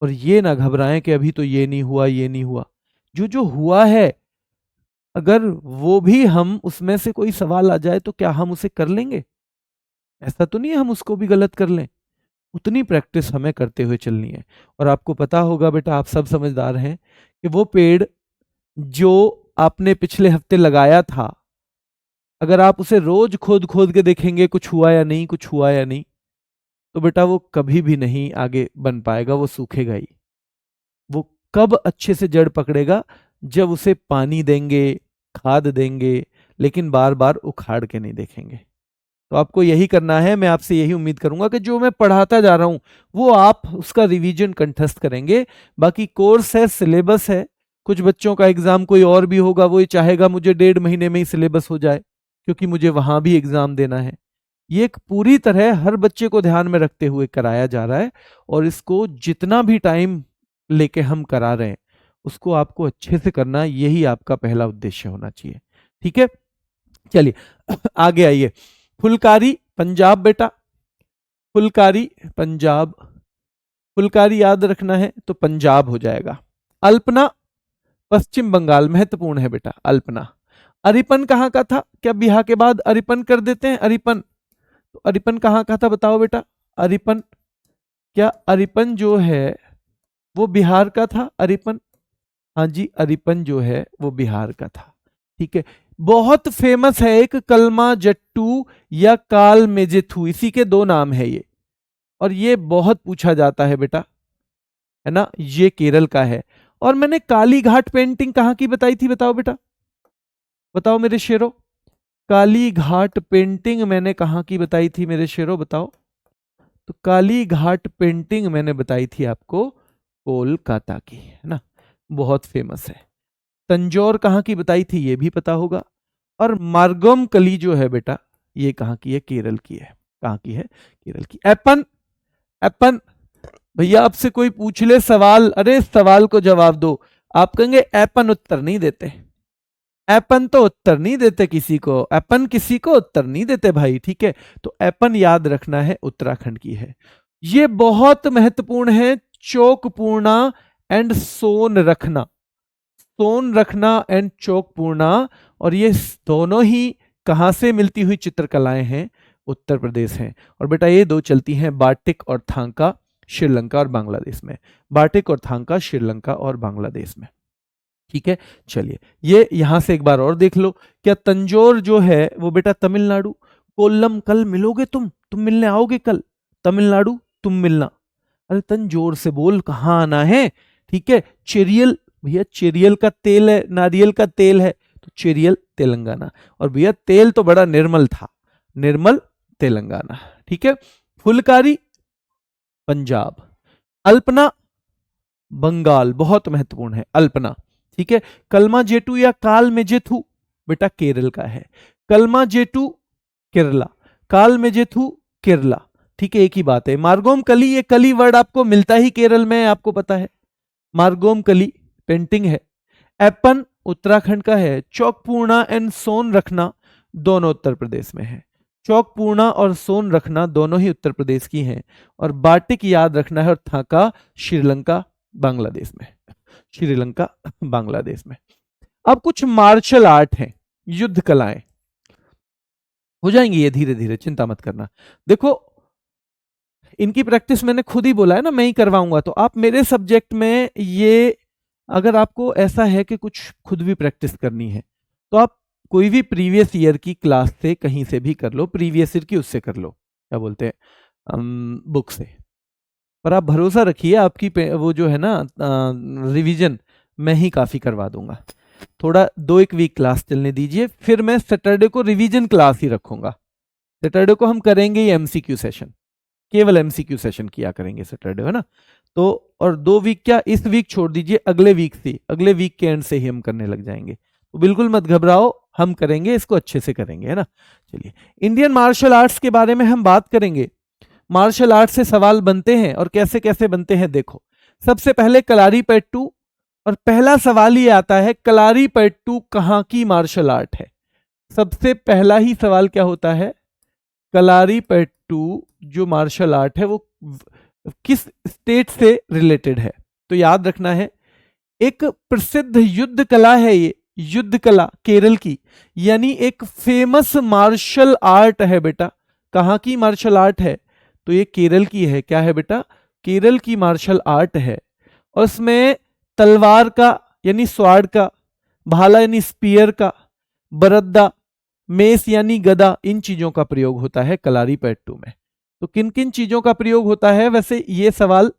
और ये ना घबराएं कि अभी तो ये नहीं हुआ, ये नहीं हुआ। जो हुआ है, अगर वो भी हम उसमें से कोई सवाल आ जाए तो क्या हम उसे कर लेंगे? ऐसा तो नहीं है हम उसको भी गलत कर लें। उतनी प्रैक्टिस हमें करते हुए चलनी है। और आपको पता होगा बेटा, आप सब समझदार हैं, कि वो पेड़ जो आपने पिछले हफ्ते लगाया था, अगर आप उसे रोज खोद खोद के देखेंगे कुछ हुआ या नहीं, कुछ हुआ या नहीं, तो बेटा वो कभी भी नहीं आगे बन पाएगा, वो सूखेगा ही। वो कब अच्छे से जड़ पकड़ेगा? जब उसे पानी देंगे, खाद देंगे, लेकिन बार बार उखाड़ के नहीं देखेंगे। तो आपको यही करना है। मैं आपसे यही उम्मीद करूंगा कि जो मैं पढ़ाता जा रहा हूं वो आप उसका रिवीजन कंठस्थ करेंगे। बाकी कोर्स है, सिलेबस है, कुछ बच्चों का एग्जाम कोई और भी होगा, वो ये चाहेगा मुझे 1.5 महीने में ही सिलेबस हो जाए, क्योंकि मुझे वहां भी एग्जाम देना है। ये एक पूरी तरह हर बच्चे को ध्यान में रखते हुए कराया जा रहा है, और इसको जितना भी टाइम लेके हम करा रहे हैं उसको आपको अच्छे से करना, यही आपका पहला उद्देश्य होना चाहिए। ठीक है, चलिए आगे आइए। फुलकारी पंजाब बेटा, फुलकारी पंजाब, फुलकारी याद रखना है तो पंजाब हो जाएगा। अल्पना पश्चिम बंगाल, महत्वपूर्ण है बेटा अल्पना। अरिपन कहाँ का था? क्या बिहार के बाद अरिपन कर देते हैं? अरिपन, तो अरिपन कहाँ का था बताओ बेटा? अरिपन, क्या अरिपन जो है वो बिहार का था? अरिपन, हाँ जी, अरिपन जो है वो बिहार का था। ठीक है, बहुत फेमस है एक कलमा जट्टू या काल मेजेथू, इसी के दो नाम है ये, और ये बहुत पूछा जाता है बेटा, है ना? ये केरल का है। और मैंने काली घाट पेंटिंग कहाँ की बताई थी बताओ बेटा, बताओ मेरे शेरों, काली घाट पेंटिंग मैंने कहाँ की बताई थी मेरे शेरों, बताओ? तो काली घाट पेंटिंग मैंने बताई थी आपको कोलकाता की, है ना? बहुत फेमस है। तंजौर कहाँ की बताई थी ये भी पता होगा। और मार्गम कली जो है बेटा, ये कहाँ की है? केरल की है। कहाँ की है? केरल की। एपन, एपन, भैया आपसे कोई पूछ ले सवाल, अरे सवाल को जवाब दो, आप कहेंगे एपन, उत्तर नहीं देते। एपन तो उत्तर नहीं देते किसी को, एपन किसी को उत्तर नहीं देते भाई। ठीक है, तो एपन याद रखना है, उत्तराखंड की है। ये बहुत महत्वपूर्ण है, चौकपूर्णा एंड सोन रखना, सोन रखना एंड चौकपूर्णा, और ये दोनों ही कहां से मिलती हुई चित्रकलाएं हैं? उत्तर प्रदेश हैं। और बेटा ये दो चलती हैं बाटिक और थांका, श्रीलंका और बांग्लादेश में। बाटिक और थांका श्रीलंका और बांग्लादेश में। ठीक है, चलिए ये यहां से एक बार और देख लो। क्या तंजौर जो है वो बेटा तमिलनाडु? कोल्लम, कल मिलोगे तुम मिलने आओगे कल? तमिलनाडु तुम मिलना। अरे तंजौर से बोल, कहाँ आना है? ठीक है, चेरियल, भैया चेरियल का तेल है, नारियल का तेल है, तो चेरियल तेलंगाना। और भैया तेल तो बड़ा निर्मल था, निर्मल तेलंगाना। ठीक है, फुलकारी पंजाब, अल्पना बंगाल, बहुत महत्वपूर्ण है अल्पना। ठीक है, कलमा जेटू या काल मेजेथू बेटा केरल का है। कलमा जेटू केरला, काल मेजेथू केरला। ठीक है, एक ही बात है। मार्गोम कली, ये कली वर्ड आपको मिलता ही केरल में, आपको पता है। मार्गोम कली पेंटिंग है। एपन उत्तराखंड का है। चौकपूर्णा एंड सोन रखना दोनों उत्तर प्रदेश में है। चौकपूर्णा और सोन रखना दोनों ही उत्तर प्रदेश की हैं। और बाटिक याद रखना है, और थाका श्रीलंका बांग्लादेश में, श्रीलंका बांग्लादेश में। अब कुछ मार्शल आर्ट हैं, युद्ध कलाएं, हो जाएंगी ये धीरे धीरे, चिंता मत करना। देखो इनकी प्रैक्टिस मैंने खुद ही बोला है ना, मैं ही करवाऊंगा। तो आप मेरे सब्जेक्ट में ये, अगर आपको ऐसा है कि कुछ खुद भी प्रैक्टिस करनी है तो आप कोई भी प्रीवियस ईयर की क्लास से कहीं से भी कर लो, प्रीवियस ईयर की उससे कर लो, क्या बोलते हैं, बुक से। पर आप भरोसा रखिए, आपकी वो जो है ना रिवीजन मैं ही काफ़ी करवा दूंगा। थोड़ा 2-1 वीक क्लास चलने दीजिए, फिर मैं सैटरडे को रिवीजन क्लास ही रखूंगा। सैटरडे को हम करेंगे ये एमसीक्यू सेशन, केवल एमसीक्यू सेशन किया करेंगे सैटरडे, है ना। तो और 2 वीक क्या, इस वीक छोड़ दीजिए, अगले वीक से, अगले वीक के एंड से ही हम करने लग जाएंगे। तो बिल्कुल मत घबराओ, हम करेंगे इसको अच्छे से करेंगे, है ना। चलिए, इंडियन मार्शल आर्ट्स के बारे में हम बात करेंगे। मार्शल आर्ट से सवाल बनते हैं और कैसे कैसे बनते हैं देखो। सबसे पहले कलारीपयट्टू, और पहला सवाल ये आता है, कलारीपयट्टू कहाँ की मार्शल आर्ट है। सबसे पहला ही सवाल क्या होता है, कलारीपयट्टू जो मार्शल आर्ट है वो किस स्टेट से रिलेटेड है। तो याद रखना है, एक प्रसिद्ध युद्ध कला है ये, युद्ध कला केरल की, यानी एक फेमस मार्शल आर्ट है बेटा। कहाँ की मार्शल आर्ट है, तो ये केरल की है। क्या है बेटा, केरल की मार्शल आर्ट है। और उसमें तलवार का यानी स्वार्ड का, भाला यानी स्पीयर का, बरद्दा, मेस यानी गदा, इन चीजों का प्रयोग होता है कलारीपयट्टू में। तो किन किन चीजों का प्रयोग होता है, वैसे ये सवाल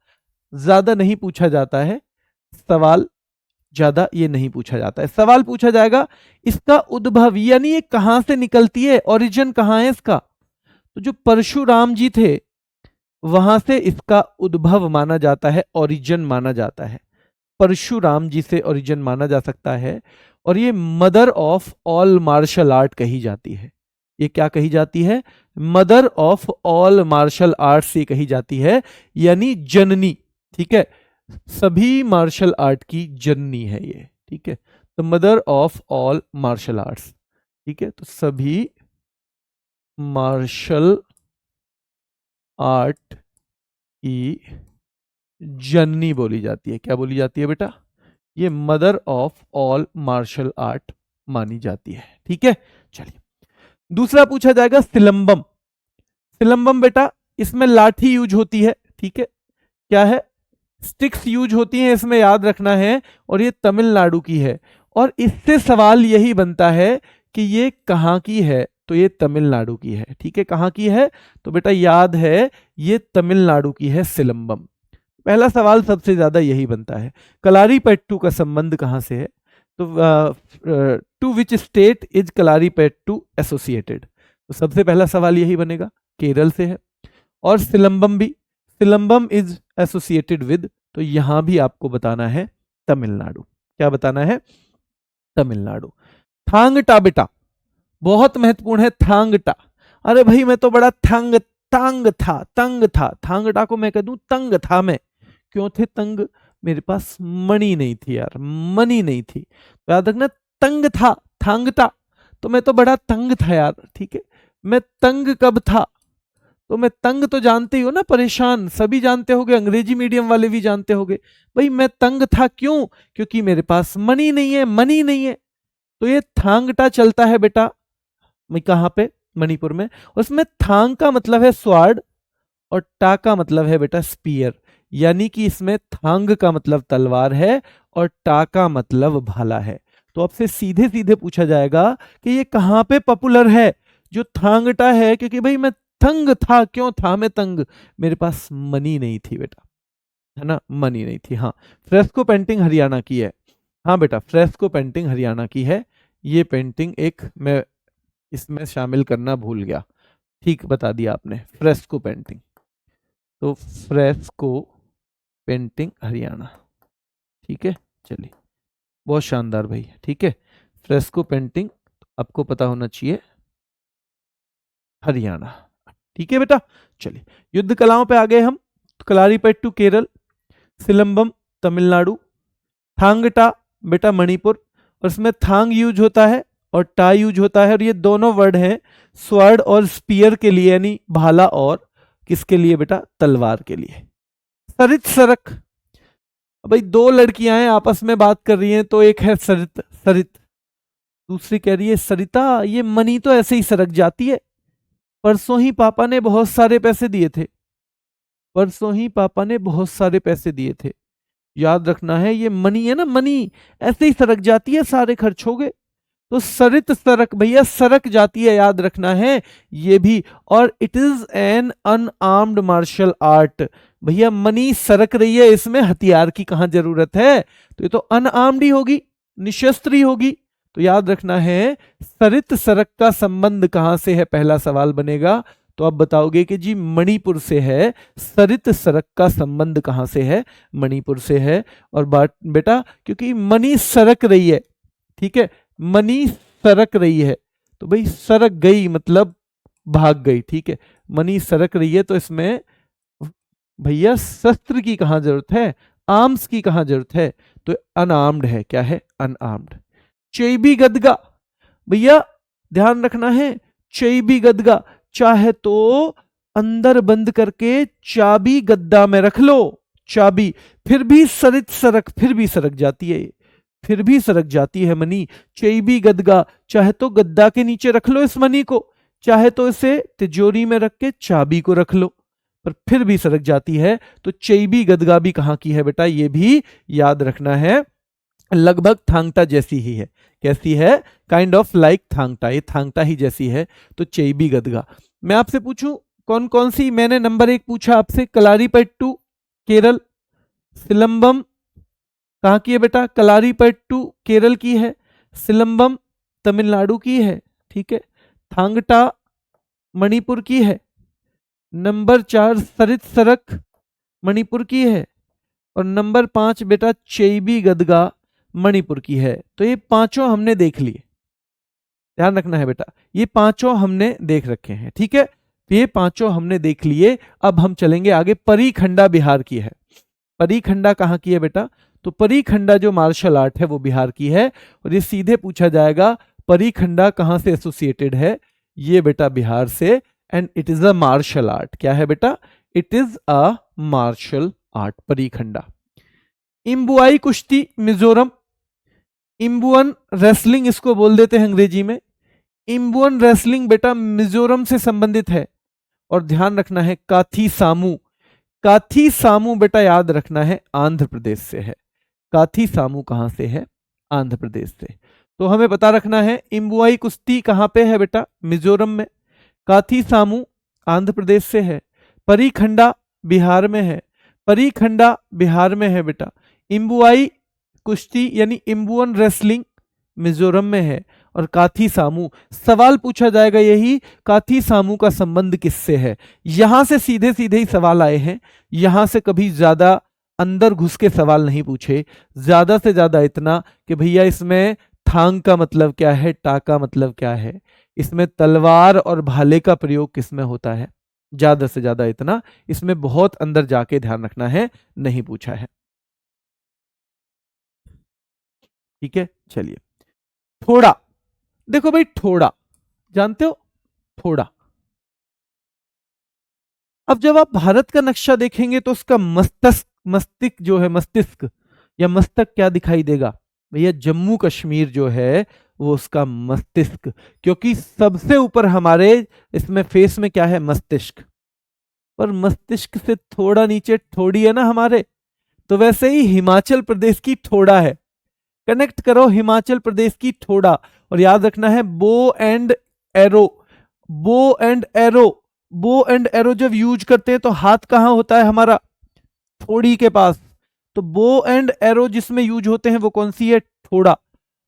ज्यादा नहीं पूछा जाता है, सवाल ज्यादा ये नहीं पूछा जाता है। सवाल पूछा जाएगा इसका उद्भव, यानी ये कहां से निकलती है, ओरिजिन कहां है इसका। तो जो परशुराम जी थे वहां से इसका उद्भव माना जाता है, ओरिजिन माना जाता है। परशुराम जी से ओरिजिन माना जा सकता है। और ये mother of all martial art कही जाती है। ये क्या कही जाती है, mother of all martial art से कही जाती है, यानी जननी। ठीक है, सभी मार्शल आर्ट की जननी है ये। ठीक है, तो mother of all martial arts. ठीक है, तो सभी मार्शल आर्ट की जननी बोली जाती है। क्या बोली जाती है बेटा, ये mother of all martial art मानी जाती है। ठीक है, चलिए दूसरा पूछा जाएगा सिलंबम। सिलंबम बेटा, इसमें लाठी यूज होती है। ठीक है, क्या है, स्टिक्स यूज होती हैं इसमें, याद रखना है। और ये तमिलनाडु की है। और इससे सवाल यही बनता है कि ये कहाँ की है, तो ये तमिलनाडु की है। ठीक है, कहाँ की है, तो बेटा याद है ये तमिलनाडु की है सिलंबम। पहला सवाल सबसे ज्यादा यही बनता है। कलारीपयट्टू का संबंध कहाँ से है, तो to which state is Kalaripayattu associated. तो सबसे पहला सवाल यही बनेगा, केरल से है। और सिलंबम भी, सिलंबम इज एसोसिएटेड विद, तो यहां भी आपको बताना है तमिलनाडु। क्या बताना है, तमिलनाडु। थांगटा बेटा, बहुत महत्वपूर्ण है थांगटा। अरे भाई मैं तो बड़ा तंग था। थांगटा को मैं कह दूं तंग था मैं। क्यों थे तंग, मेरे पास मनी नहीं थी यार, मनी नहीं थी। तो याद रखना, तंग था, थांगटा। तो मैं तो बड़ा तंग था यार। ठीक है, मैं तंग कब था, तो मैं तंग तो जानते ही हो ना, परेशान, सभी जानते होगे, अंग्रेजी मीडियम वाले भी जानते होगे। भाई मैं तंग था क्यों, क्योंकि मेरे पास मनी नहीं है, मनी नहीं है। तो ये थांगटा चलता है बेटा, मैं कहाँ पे, मणिपुर में। उसमें थांग का मतलब है स्वार्ड और टा का मतलब है बेटा स्पीयर, यानी कि इसमें थांग का मतलब तलवार है और टा का मतलब भाला है। तो आपसे सीधे सीधे पूछा जाएगा कि ये कहाँ पे पॉपुलर है, जो थांगटा है, क्योंकि भाई मैं तंग था। क्यों था मैं तंग, मेरे पास मनी नहीं थी बेटा, है ना, मनी नहीं थी। हाँ, फ्रेस्को पेंटिंग हरियाणा की है। हाँ बेटा, फ्रेस्को पेंटिंग हरियाणा की है। ये पेंटिंग एक मैं इसमें शामिल करना भूल गया, ठीक बता दिया आपने, फ्रेस्को पेंटिंग। तो फ्रेस्को पेंटिंग हरियाणा। ठीक है, चलिए बहुत शानदार भाई। ठीक है, फ्रेस्को पेंटिंग आपको पता होना चाहिए, हरियाणा। ठीक है बेटा, चलिए युद्ध कलाओं पे आ गए हम। तो कलारीपयट्टू केरल, सिलंबम तमिलनाडु, थांगटा बेटा मणिपुर। और इसमें थांग यूज होता है और टा यूज होता है, और ये दोनों वर्ड हैं स्वर्ड और स्पीयर के लिए, यानी भाला और किसके लिए बेटा, तलवार के लिए। सरित सरक, भाई दो लड़कियां हैं आपस में बात कर रही हैं, तो एक है सरित सरित, दूसरी कह रही है सरिता ये मनी तो ऐसे ही सरक जाती है, परसों ही पापा ने बहुत सारे पैसे दिए थे। परसों ही पापा ने बहुत सारे पैसे दिए थे। याद रखना है, ये मनी है ना, मनी ऐसे ही सरक जाती है, सारे खर्च हो गए। तो सरित सरक भैया, सरक जाती है, याद रखना है ये भी। और it is an unarmed martial art. भैया मनी सरक रही है, इसमें हथियार की कहां जरूरत है, तो ये तो अनआर्म्ड ही होगी, निशस्त्र ही होगी। तो याद रखना है सरित सरक का संबंध कहां से है, पहला सवाल बनेगा। तो आप बताओगे कि जी मणिपुर से है। सरित सरक का संबंध कहां से है, मणिपुर से है। और बेटा क्योंकि मणि सरक रही है, ठीक है, मनी सरक रही है, तो भाई सरक गई मतलब भाग गई, ठीक है। मनी सरक रही है तो इसमें भैया शस्त्र की कहां जरूरत है, आर्म्स की कहां जरूरत है, तो अनआर्म्ड है, क्या है, अनआर्म्ड। चैबी गदगा, भैया ध्यान रखना है, चैबी गदगा, चाहे तो अंदर बंद करके चाबी गद्दा में रख लो, चाबी, फिर भी सरित सरक, फिर भी सरक जाती है, फिर भी सरक जाती है मनी। चैबी गदगा, चाहे तो गद्दा के नीचे रख लो इस मनी को, चाहे तो इसे तिजोरी में रख के चाबी को रख लो, पर फिर भी सरक जाती है। तो चैबी गदगा भी कहां की है बेटा, ये भी याद रखना है, लगभग थांगटा जैसी ही है। कैसी है, काइंड ऑफ लाइक थांगटा, ये थांगटा ही जैसी है। तो चैबी गदगा। मैं आपसे पूछूं कौन कौन सी, मैंने नंबर 1 पूछा आपसे, कलारीपयट्टू केरल, सिलंबम कहाँ की है बेटा, कलारीपयट्टू केरल की है, सिलंबम तमिलनाडु की है, ठीक है, थांगटा मणिपुर की है, नंबर 4 सरित सरक मणिपुर की है, और नंबर 5 बेटा चैबी गदगा मणिपुर की है। तो ये पांचों हमने देख लिए, ध्यान रखना है बेटा, ये पांचों हमने देख रखे हैं, ठीक है। तो ये पांचों हमने देख लिए। अब हम चलेंगे आगे, परीखंडा बिहार की है। परीखंडा कहाँ की है बेटा, तो परीखंडा जो मार्शल आर्ट है वो बिहार की है। और ये सीधे पूछा जाएगा परीखंडा कहाँ से एसोसिएटेड है, ये बेटा बिहार से, and it is a martial art. क्या है बेटा, it is a martial art, Parikhanda. इम्बुआई कुश्ती मिजोरम, इम्बुअन रेसलिंग इसको बोल देते हैं अंग्रेजी में। इम्बुअन रेसलिंग बेटा मिजोरम से संबंधित है। और ध्यान रखना है काथी सामू, काथी सामू बेटा याद रखना है आंध्र प्रदेश से है। काथी सामू कहां से है, आंध्र प्रदेश से। तो हमें पता रखना है इम्बुआई कुश्ती कहां पे है बेटा, मिजोरम में। काथी सामू आंध्र प्रदेश से है। परीखंडा बिहार में है, परीखंडा बिहार में है बेटा। इम्बुआई कुश्ती यानी इम्बुअन रेसलिंग मिजोरम में है। और काथी सामू, सवाल पूछा जाएगा यही, काथी सामू का संबंध किससे है। यहां से सीधे सीधे ही सवाल आए हैं, यहां से कभी ज्यादा अंदर घुस के सवाल नहीं पूछे। ज्यादा से ज्यादा इतना कि भैया इसमें थांग का मतलब क्या है, टा का मतलब क्या है, इसमें तलवार और भाले का प्रयोग किसमें होता है, ज्यादा से ज्यादा इतना, इसमें बहुत अंदर जाके ध्यान रखना है, नहीं पूछा है, ठीक है। चलिए थोड़ा, देखो भाई थोड़ा, जानते हो थोड़ा। अब जब आप भारत का नक्शा देखेंगे तो उसका मस्तिष्क, मस्तिष्क जो है, मस्तिष्क या मस्तक क्या दिखाई देगा भैया, जम्मू कश्मीर जो है वो उसका मस्तिष्क, क्योंकि सबसे ऊपर हमारे इसमें फेस में क्या है, मस्तिष्क, पर मस्तिष्क से थोड़ा नीचे थोड़ी है ना हमारे, तो वैसे ही हिमाचल प्रदेश की थोड़ा है। कनेक्ट करो हिमाचल प्रदेश की थोड़ा। और याद रखना है bow and arrow, bow and arrow, bow and arrow जब यूज करते हैं तो हाथ कहां होता है हमारा, थोड़ी के पास। तो बो एंड एरो जिसमें यूज होते हैं वो कौन सी है, थोड़ा।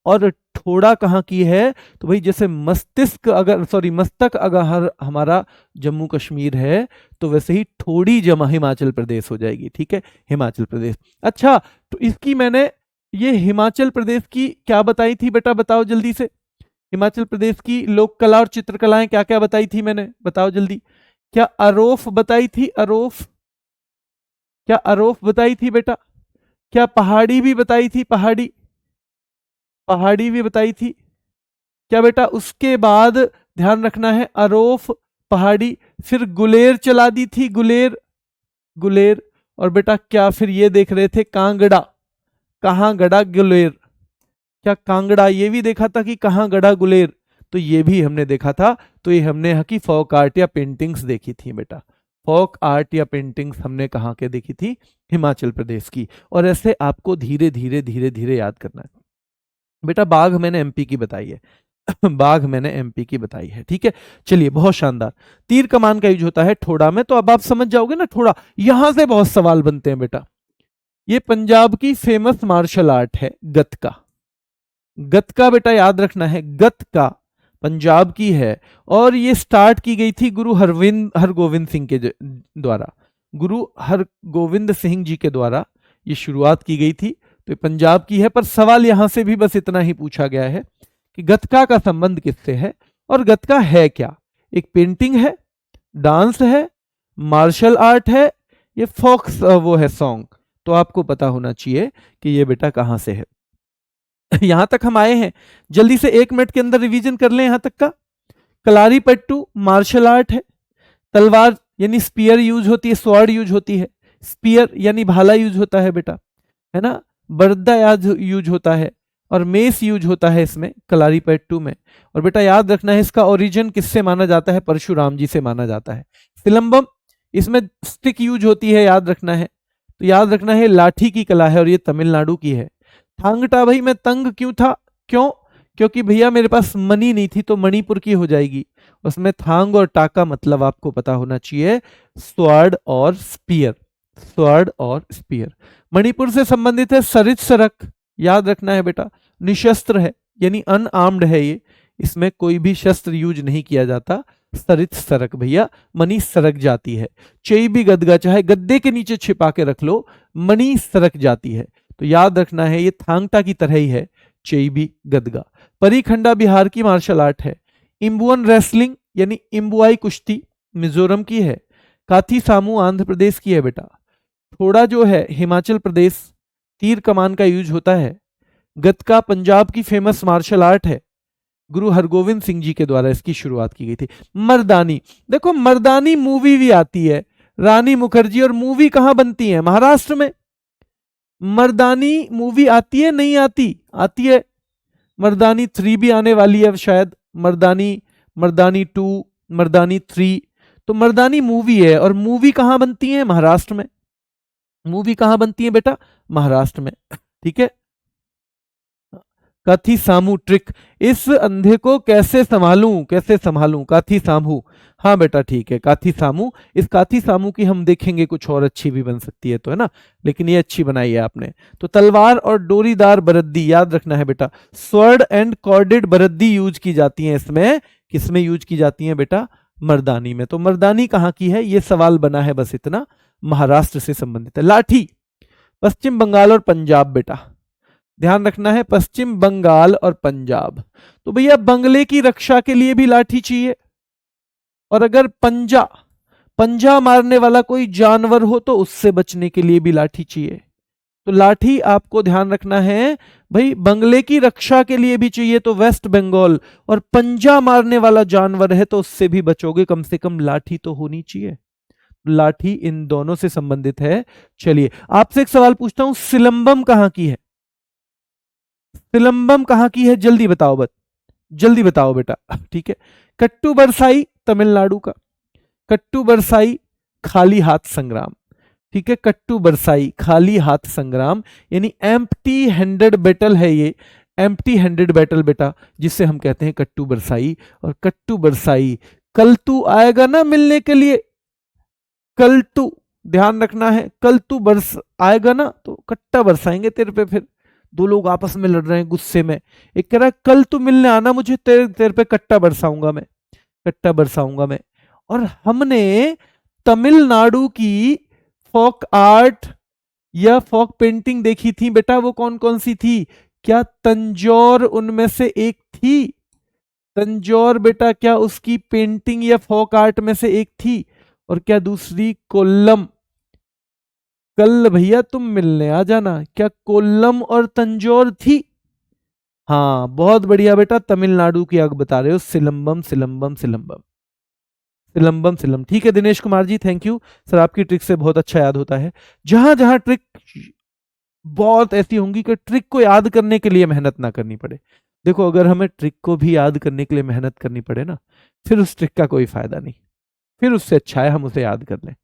और थोड़ा कहां की है, तो भाई जैसे मस्तिष्क अगर, सॉरी मस्तक अगर हमारा जम्मू कश्मीर है, तो वैसे ही थोड़ी जमा हिमाचल प्रदेश हो जाएगी, ठीक है, हिमाचल प्रदेश। अच्छा तो इसकी मैंने ये हिमाचल प्रदेश की क्या बताई थी बेटा, बताओ जल्दी से। हिमाचल प्रदेश की लोक कला और चित्रकलाएं क्या क्या बताई थी मैंने, बताओ जल्दी। क्या अरोफ बताई थी, अरोफ, क्या अरोफ बताई थी बेटा, क्या पहाड़ी भी बताई थी, पहाड़ी, पहाड़ी भी बताई थी क्या बेटा। उसके बाद ध्यान रखना है अरोफ, पहाड़ी, फिर गुलेर चला दी थी, गुलेर, गुलेर। और बेटा क्या फिर ये देख रहे थे कांगड़ा, कहां गड़ा गुलेर, क्या कांगड़ा, ये भी देखा था कि कहां गड़ा गुलेर, तो ये भी हमने देखा था। तो ये हमने यहाँ की फोक आर्ट या पेंटिंग्स देखी थी बेटा, फोक आर्ट या पेंटिंग्स हमने कहाँ के देखी थी? हिमाचल प्रदेश की। और ऐसे आपको धीरे धीरे धीरे धीरे याद करना है। बेटा बाघ मैंने एमपी की बताई है बाघ मैंने एमपी की बताई है, ठीक है। चलिए, बहुत शानदार। तीर कमान का यूज होता है ठोड़ा में, तो अब आप समझ जाओगे ना ठोड़ा। यहां से बहुत सवाल बनते हैं बेटा। ये पंजाब की फेमस मार्शल आर्ट है गतका। गतका बेटा याद रखना है, गतका पंजाब की है। और ये स्टार्ट की गई थी गुरु हरगोविंद सिंह के द्वारा। गुरु हरगोविंद सिंह जी के द्वारा ये शुरुआत की गई थी। तो ये पंजाब की है, पर सवाल यहां से भी बस इतना ही पूछा गया है कि गतका का संबंध किससे है और गतका है क्या? एक पेंटिंग है, डांस है, मार्शल आर्ट है, ये फोक वो है सॉन्ग। तो आपको पता होना चाहिए कि ये बेटा कहां से है। यहां तक हम आए हैं, जल्दी से 1 मिनट के अंदर रिवीजन कर लें यहां तक का। कलारी पट्टू मार्शल आर्ट है। तलवार यानी स्पीयर यूज होती है, स्वॉर्ड यूज होती है। स्पीयर यानी भाला यूज होता है बेटा, है ना। बरदा यूज होता है और मेस यूज होता है इसमें कलारी पट्टू में। और बेटा याद रखना है इसका ओरिजिन किससे माना जाता है? परशुराम जी से माना जाता है। सिलंबम, इसमें स्टिक यूज होती है, याद रखना है। तो याद रखना है लाठी की कला है और ये तमिलनाडु की है। थांगटा भाई मैं तंग क्यों था? क्यों? क्योंकि भैया मेरे पास मनी नहीं थी, तो मणिपुर की हो जाएगी। उसमें थांग और टाका मतलब आपको पता होना चाहिए, स्वॉर्ड और स्पीयर। स्वॉर्ड और स्पीयर। मणिपुर से संबंधित है सरित सरक, याद रखना है बेटा। निशस्त्र है यानी अनआर्म्ड है ये, इसमें कोई भी शस्त्र यूज नहीं किया जाता। सरित सरक भैया, मणि सरक जाती है। चई भी गदगा, चाहे गद्दे के नीचे छिपा के रख लो, मणि सरक जाती है। तो याद रखना है ये थांगटा की तरह ही है, चेईबी गदगा। परिखंडा बिहार की मार्शल आर्ट है। इम्बुअन रेसलिंग यानी इम्बुआई कुश्ती मिजोरम की है। काथी सामू आंध्र प्रदेश की है बेटा। थोड़ा जो है हिमाचल प्रदेश, तीर कमान का यूज होता है। गतका पंजाब की फेमस मार्शल आर्ट है, गुरु हरगोविंद सिंह जी के द्वारा इसकी शुरुआत की गई थी। मर्दानी, देखो मर्दानी मूवी भी आती है, रानी मुखर्जी, और मूवी कहां बनती है? महाराष्ट्र में। मर्दानी मूवी आती है नहीं आती? आती है। मर्दानी 3 भी आने वाली है शायद, मर्दानी, मर्दानी 2, मर्दानी 3। तो मर्दानी मूवी है और मूवी कहां बनती है? महाराष्ट्र में। मूवी कहां बनती है बेटा? महाराष्ट्र में, ठीक है। काथी सामू ट्रिक, इस अंधे को कैसे संभालूं, कैसे संभालूं? काथी सामू, हाँ बेटा ठीक है, काथी सामू। इस काथी सामू की हम देखेंगे कुछ और अच्छी भी बन सकती है, तो है ना, लेकिन ये अच्छी बनाई है आपने। तो तलवार और डोरीदार बरद्दी, याद रखना है बेटा। स्वर्ड एंड कॉर्डेड बरद्दी यूज की जाती है इसमें। किसमें यूज की जाती है बेटा? मर्दानी में। तो मर्दानी कहाँ की है? ये सवाल बना है बस इतना, महाराष्ट्र से संबंधित है। लाठी, पश्चिम बंगाल और पंजाब बेटा, ध्यान रखना है, पश्चिम बंगाल और पंजाब। तो भैया बंगले की रक्षा के लिए भी लाठी चाहिए, और अगर पंजा मारने वाला कोई जानवर हो तो उससे बचने के लिए भी लाठी चाहिए। तो लाठी आपको ध्यान रखना है भाई, बंगले की रक्षा के लिए भी चाहिए तो वेस्ट बंगाल, और पंजा मारने वाला जानवर है तो उससे भी बचोगे, कम से कम लाठी तो होनी चाहिए। लाठी इन दोनों से संबंधित है। चलिए आपसे एक सवाल पूछता हूं, सिलंबम कहां की है? सिलंबम कहां की है? जल्दी बताओ, जल्दी बताओ बेटा, ठीक है। कट्टू बरसाई तमिलनाडु का। कट्टू बरसाई खाली हाथ संग्राम, ठीक है। कट्टू बरसाई खाली हाथ संग्राम यानी एम्प्टी हैंडेड बैटल है ये, एम्प्टी हैंडेड बैटल बेटा, जिससे हम कहते हैं कट्टू बरसाई। और कट्टू बरसाई, कल तू आएगा ना मिलने के लिए, कल तू, ध्यान रखना है, कल तू बरस आएगा ना तो कट्टा बरसाएंगे तेरे पे। फिर दो लोग आपस में लड़ रहे हैं गुस्से में, एक कह रहा है कल तू मिलने आना मुझे, तेरे पे कट्टा बरसाऊंगा मैं, कट्टा बरसाऊंगा मैं। और हमने तमिलनाडु की फोक आर्ट या फोक पेंटिंग देखी थी बेटा, वो कौन कौन सी थी? क्या तंजौर उनमें से एक थी? तंजौर बेटा क्या उसकी पेंटिंग या फोक आर्ट में से एक थी? और क्या दूसरी कोल्लम? कल भैया तुम मिलने आ जाना, क्या कोल्लम और तंजौर थी? हाँ बहुत बढ़िया बेटा, तमिलनाडु की आग बता रहे हो, सिलंबम सिलंबम सिलंबम सिलंबम सिलम, ठीक है Dinesh Kumar ji, thank you sir, आपकी ट्रिक से बहुत अच्छा याद होता है। जहां जहां ट्रिक बहुत ऐसी होंगी कि ट्रिक को याद करने के लिए मेहनत ना करनी पड़े। देखो अगर हमें ट्रिक को भी याद करने के लिए मेहनत करनी पड़े ना, फिर उस ट्रिक का कोई फायदा नहीं। फिर उससे अच्छा है हम उसे याद कर लें।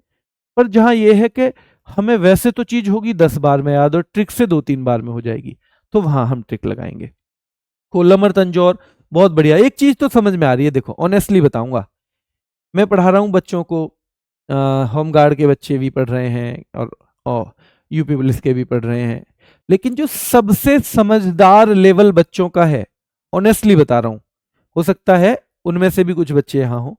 पर जहां ये है कि हमें वैसे तो चीज होगी 10 बार में याद और ट्रिक से 2-3 बार में हो जाएगी, तो वहां हम ट्रिक लगाएंगे। कोलमर तंजौर बहुत बढ़िया। एक चीज तो समझ में आ रही है, देखो ऑनेस्टली बताऊंगा, मैं पढ़ा रहा हूँ बच्चों को, होम गार्ड के बच्चे भी पढ़ रहे हैं और यूपी पुलिस के भी पढ़ रहे हैं, लेकिन जो सबसे समझदार लेवल बच्चों का है, ऑनेस्टली बता रहा हूँ, हो सकता है उनमें से भी कुछ बच्चे यहाँ हो,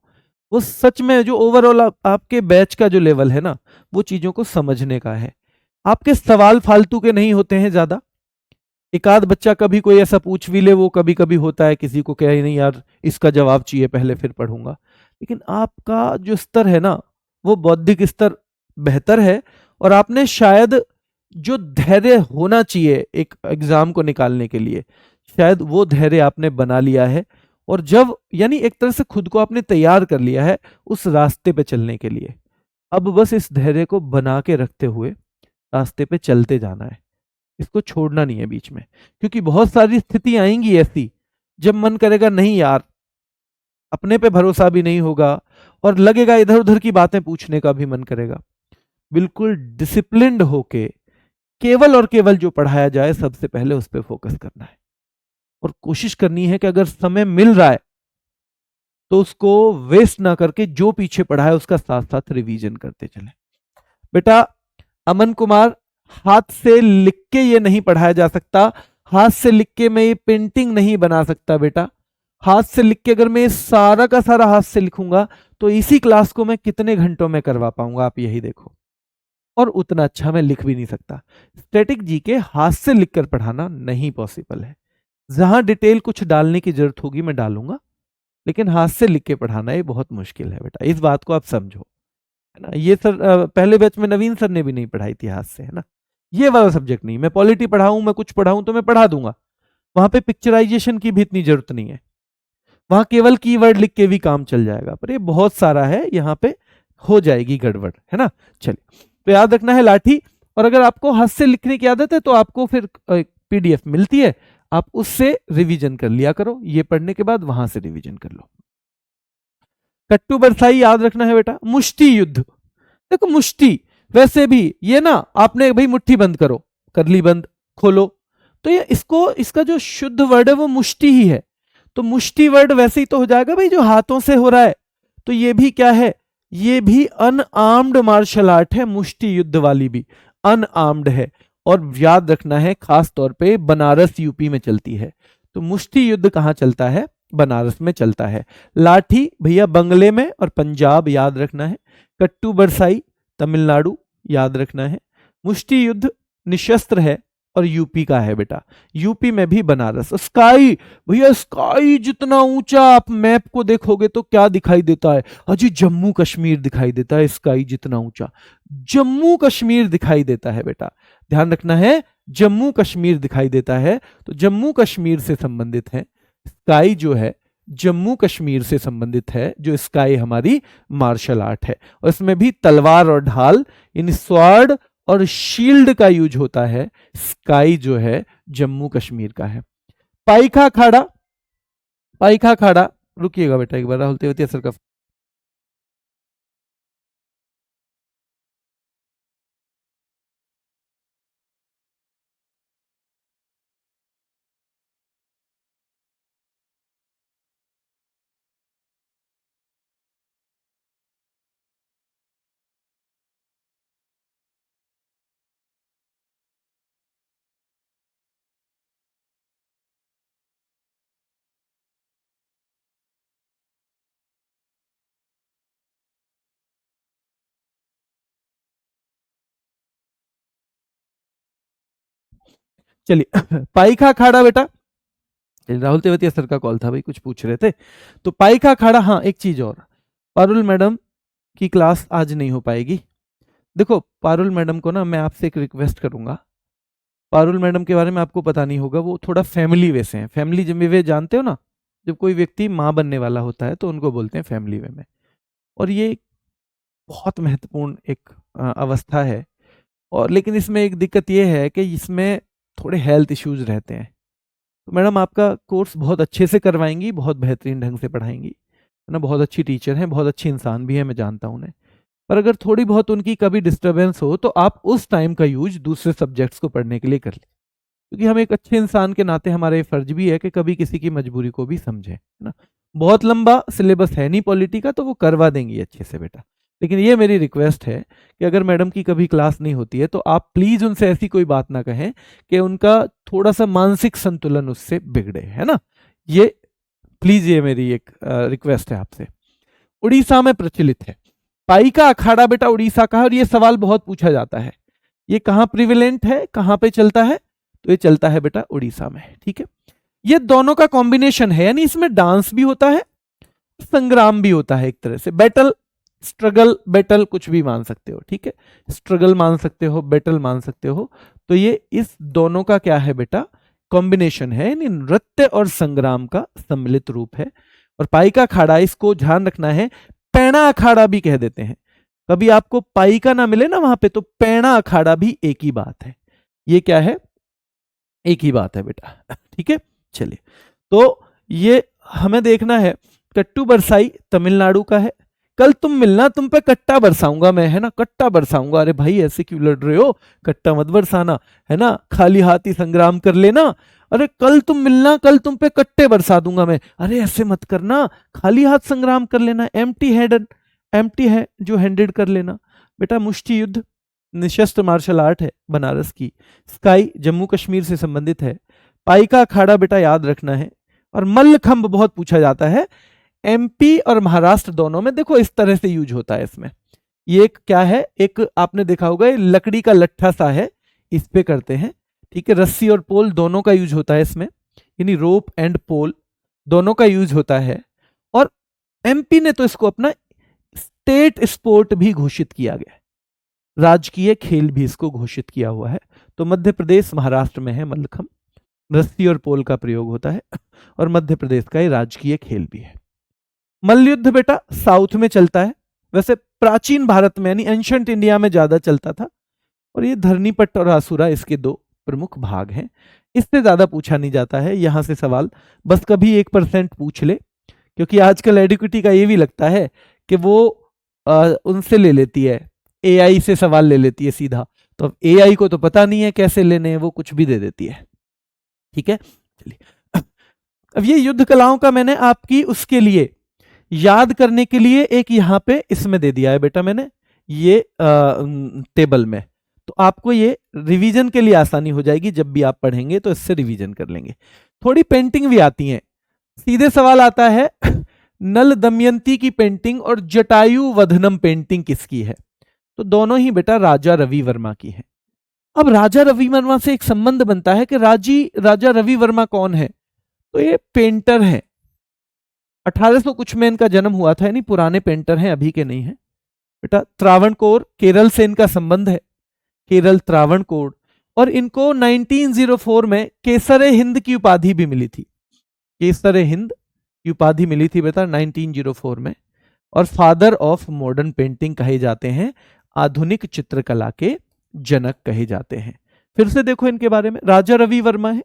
वो सच में जो ओवरऑल आपके बैच का जो लेवल है ना, वो चीजों को समझने का है। आपके सवाल फालतू के नहीं होते हैं ज्यादा। एक आध बच्चा कभी कोई ऐसा पूछ भी ले, वो कभी कभी होता है, किसी को कहे नहीं यार इसका जवाब चाहिए पहले फिर पढ़ूंगा। लेकिन आपका जो स्तर है ना, वो बौद्धिक स्तर बेहतर है, और आपने शायद जो धैर्य होना चाहिए एक एग्जाम को निकालने के लिए, शायद वो धैर्य आपने बना लिया है। और जब यानी एक तरह से खुद को आपने तैयार कर लिया है उस रास्ते पे चलने के लिए, अब बस इस धैर्य को बना के रखते हुए रास्ते पे चलते जाना है, इसको छोड़ना नहीं है बीच में। क्योंकि बहुत सारी स्थिति आएंगी ऐसी जब मन करेगा नहीं यार, अपने पे भरोसा भी नहीं होगा, और लगेगा इधर उधर की बातें पूछने का भी मन करेगा। बिल्कुल डिसिप्लिन्ड होके केवल और केवल जो पढ़ाया जाए सबसे पहले उस पर फोकस करना है, और कोशिश करनी है कि अगर समय मिल रहा है तो उसको वेस्ट ना करके जो पीछे पढ़ा है उसका साथ साथ रिवीजन करते चले। बेटा अमन कुमार, हाथ से लिख के ये नहीं पढ़ाया जा सकता, हाथ से लिख के मैं ये पेंटिंग नहीं बना सकता बेटा। हाथ से लिख के अगर मैं ये सारा का सारा हाथ से लिखूंगा तो इसी क्लास को मैं कितने घंटों में करवा पाऊंगा, आप यही देखो, और उतना अच्छा मैं लिख भी नहीं सकता। स्टैटिक जी के हाथ से लिखकर पढ़ाना नहीं पॉसिबल है। जहां डिटेल कुछ डालने की जरूरत होगी मैं डालूंगा, लेकिन हाथ से लिख के पढ़ाना ये बहुत मुश्किल है बेटा, इस बात को आप समझो, है ना। ये सर पहले बैच में नवीन सर ने भी नहीं पढ़ाई थी हाथ से, है ना। ये वाला सब्जेक्ट नहीं, मैं पॉलिटी पढ़ाऊं, मैं कुछ पढ़ाऊं तो मैं पढ़ा दूंगा, वहां पे पिक्चराइजेशन की भी इतनी जरूरत नहीं है, वहां केवल कीवर्ड लिख के भी काम चल जाएगा। पर ये बहुत सारा है, यहाँ पे हो जाएगी गड़बड़, है ना। चलिए, तो याद रखना है लाठी। और अगर आपको हाथ से लिखने की आदत है तो आपको फिर पीडीएफ मिलती है, आप उससे रिवीजन कर लिया करो, ये पढ़ने के बाद वहां से रिवीजन कर लो। कट्टू बरसाई याद रखना है बेटा। मुष्टि युद्ध, देखो मुष्टि वैसे भी ये ना, आपने भाई मुट्ठी बंद करो, कर ली बंद, खोलो, तो ये इसको इसका जो शुद्ध वर्ड है वो मुष्टि ही है, तो मुष्टि वर्ड वैसे ही तो हो जाएगा भाई जो हाथों से हो रहा है। तो ये भी क्या है, ये भी अनआर्म्ड मार्शल आर्ट है, मुष्टि युद्ध वाली भी अनआर्म्ड है। और याद रखना है खास तौर पे बनारस यूपी में चलती है, तो मुष्टि युद्ध कहां चलता है, बनारस में चलता है। लाठी भैया बंगले में और पंजाब याद रखना है। कट्टू बरसाई तमिलनाडु याद रखना है। मुष्टि युद्ध निशस्त्र है और यूपी का है बेटा, यूपी में भी बनारस। स्काई भैया, स्काई जितना ऊंचा आप मैप को देखोगे तो क्या दिखाई देता है, अजी जम्मू कश्मीर दिखाई देता है, स्काई जितना ऊंचा जम्मू कश्मीर दिखाई देता है बेटा, ध्यान रखना है, जम्मू कश्मीर दिखाई देता है, तो जम्मू कश्मीर से संबंधित है स्काई, जो है जम्मू कश्मीर से संबंधित है, जो स्काई हमारी मार्शल आर्ट है, और इसमें भी तलवार और ढाल इन स्वॉर्ड और शील्ड का यूज होता है। स्काई जो है जम्मू कश्मीर का है। पाइखा खाड़ा, पाइखा खाड़ा, रुकिएगा बेटा एक बार, राहुल तेवतिया सर का चलिए पाइखा खाड़ा बेटा, राहुल तेवतिया सर का कॉल था भाई, कुछ पूछ रहे थे। तो पाइखा खाड़ा, हाँ एक चीज और, पारुल मैडम की क्लास आज नहीं हो पाएगी। देखो पारुल मैडम को ना मैं आपसे एक रिक्वेस्ट करूंगा, पारुल मैडम के बारे में आपको पता नहीं होगा, वो थोड़ा फैमिली वे से हैं। फैमिली जब वे जानते हो ना, जब कोई व्यक्ति माँ बनने वाला होता है तो उनको बोलते हैं फैमिली वे में, और ये बहुत महत्वपूर्ण एक अवस्था है। और लेकिन इसमें एक दिक्कत ये है कि इसमें थोड़े हेल्थ इश्यूज रहते हैं। तो मैडम आपका कोर्स बहुत अच्छे से करवाएंगी, बहुत बेहतरीन ढंग से पढ़ाएंगी, ना, बहुत अच्छी टीचर हैं, बहुत अच्छी इंसान भी है, मैं जानता हूं उन्हें। पर अगर थोड़ी बहुत उनकी कभी डिस्टरबेंस हो तो आप उस टाइम का यूज दूसरे सब्जेक्ट्स को पढ़ने के लिए कर लें, क्योंकि हम एक अच्छे इंसान के नाते हमारा ये फर्ज भी है कि कभी किसी की मजबूरी को भी समझें, है ना। बहुत लंबा सिलेबस है नहीं पॉलिटी का, तो वो करवा देंगी अच्छे से बेटा। लेकिन ये मेरी रिक्वेस्ट है कि अगर मैडम की कभी क्लास नहीं होती है तो आप प्लीज उनसे ऐसी कोई बात ना कहें कि उनका थोड़ा सा मानसिक संतुलन उससे बिगड़े, है ना। ये प्लीज, ये मेरी एक रिक्वेस्ट है आपसे। उड़ीसा में प्रचलित है पाई का अखाड़ा बेटा, उड़ीसा का है, और ये सवाल बहुत पूछा जाता है। ये कहां प्रिविलेंट है, कहां पे चलता है, तो ये चलता है बेटा उड़ीसा में, ठीक है। ये दोनों का कॉम्बिनेशन है, यानी इसमें डांस भी होता है, संग्राम भी होता है, एक तरह से बैटल, स्ट्रगल, बैटल कुछ भी मान सकते हो, ठीक है। स्ट्रगल मान सकते हो, बैटल मान सकते हो। तो ये इस दोनों का क्या है बेटा, कॉम्बिनेशन है, यानी नृत्य और संग्राम का सम्मिलित रूप है। और पाई का अखाड़ा, इसको ध्यान रखना है, पैणा अखाड़ा भी कह देते हैं। कभी आपको पाई का ना मिले ना वहां पे, तो पैणा अखाड़ा भी एक ही बात है। ये क्या है, एक ही बात है बेटा, ठीक है। चलिए, तो ये हमें देखना है। कट्टू बरसाई तमिलनाडु का है। कल तुम मिलना, तुम पे कट्टा बरसाऊंगा मैं, है ना, कट्टा बरसाऊंगा। अरे भाई ऐसे क्यों लड़ रहे हो, कट्टा मत बरसाना, है ना, खाली हाथ ही संग्राम कर लेना। अरे कल तुम मिलना, कल तुम पे कट्टे बरसा दूंगा मैं। अरे ऐसे मत करना, खाली हाथ संग्राम कर लेना, एम्प्टी हैंडेड, एम्प्टी है जो हैंडेड कर लेना। बेटा मुष्टि युद्ध निशस्त्र मार्शल आर्ट है बनारस की। स्काई जम्मू कश्मीर से संबंधित है। पाई का अखाड़ा बेटा याद रखना है। और मल्लखंभ बहुत पूछा जाता है, एमपी और महाराष्ट्र दोनों में। देखो इस तरह से यूज होता है इसमें। ये एक क्या है, एक आपने देखा होगा, ये लकड़ी का लट्ठा सा है, इस पे करते हैं, ठीक है। रस्सी और पोल दोनों का यूज होता है इसमें, यानी रोप एंड पोल दोनों का यूज होता है। और एमपी ने तो इसको अपना स्टेट स्पोर्ट भी घोषित किया गया है, राजकीय खेल भी इसको घोषित किया हुआ है। तो मध्य प्रदेश महाराष्ट्र में है मल्लखंभ, रस्सी और पोल का प्रयोग होता है, और मध्य प्रदेश का ये राजकीय खेल भी है। मल्लयुद्ध बेटा साउथ में चलता है, वैसे प्राचीन भारत में यानी एंशंट इंडिया में ज्यादा चलता था। और ये धरनीपट्ट और आसुरा इसके दो प्रमुख भाग हैं। इससे ज्यादा पूछा नहीं जाता है यहां से सवाल, बस कभी 1% पूछ ले, क्योंकि आजकल एडिक्विटी का ये भी लगता है कि वो उनसे ले लेती है, एआई से सवाल ले लेती है सीधा। तो अब एआई को तो पता नहीं है कैसे लेने हैं, वो कुछ भी दे देती है, ठीक है। चलिए, अब ये युद्ध कलाओं का मैंने आपकी उसके लिए याद करने के लिए एक यहां पे इसमें दे दिया है बेटा मैंने, ये टेबल में। तो आपको ये रिवीजन के लिए आसानी हो जाएगी, जब भी आप पढ़ेंगे तो इससे रिवीजन कर लेंगे। थोड़ी पेंटिंग भी आती है। सीधे सवाल आता है नल दमयंती की पेंटिंग और जटायु वधनम पेंटिंग किसकी है, तो दोनों ही बेटा राजा रवि वर्मा की है। अब राजा रवि वर्मा से एक संबंध बनता है कि राजा रवि वर्मा कौन है, तो ये पेंटर हैं। 1800 कुछ में इनका जन्म हुआ था, यानी पुराने पेंटर हैं, अभी के नहीं है बेटा। त्रावणकोर केरल से इनका संबंध है, केरल त्रावणकोर। और इनको 1904 में केसरे हिंद की उपाधि भी मिली थी, केसरे हिंद की उपाधि मिली थी बेटा 1904 में। और फादर ऑफ मॉडर्न पेंटिंग कहे जाते हैं, आधुनिक चित्रकला के जनक कहे जाते हैं। फिर से देखो इनके बारे में, राजा रवि वर्मा है,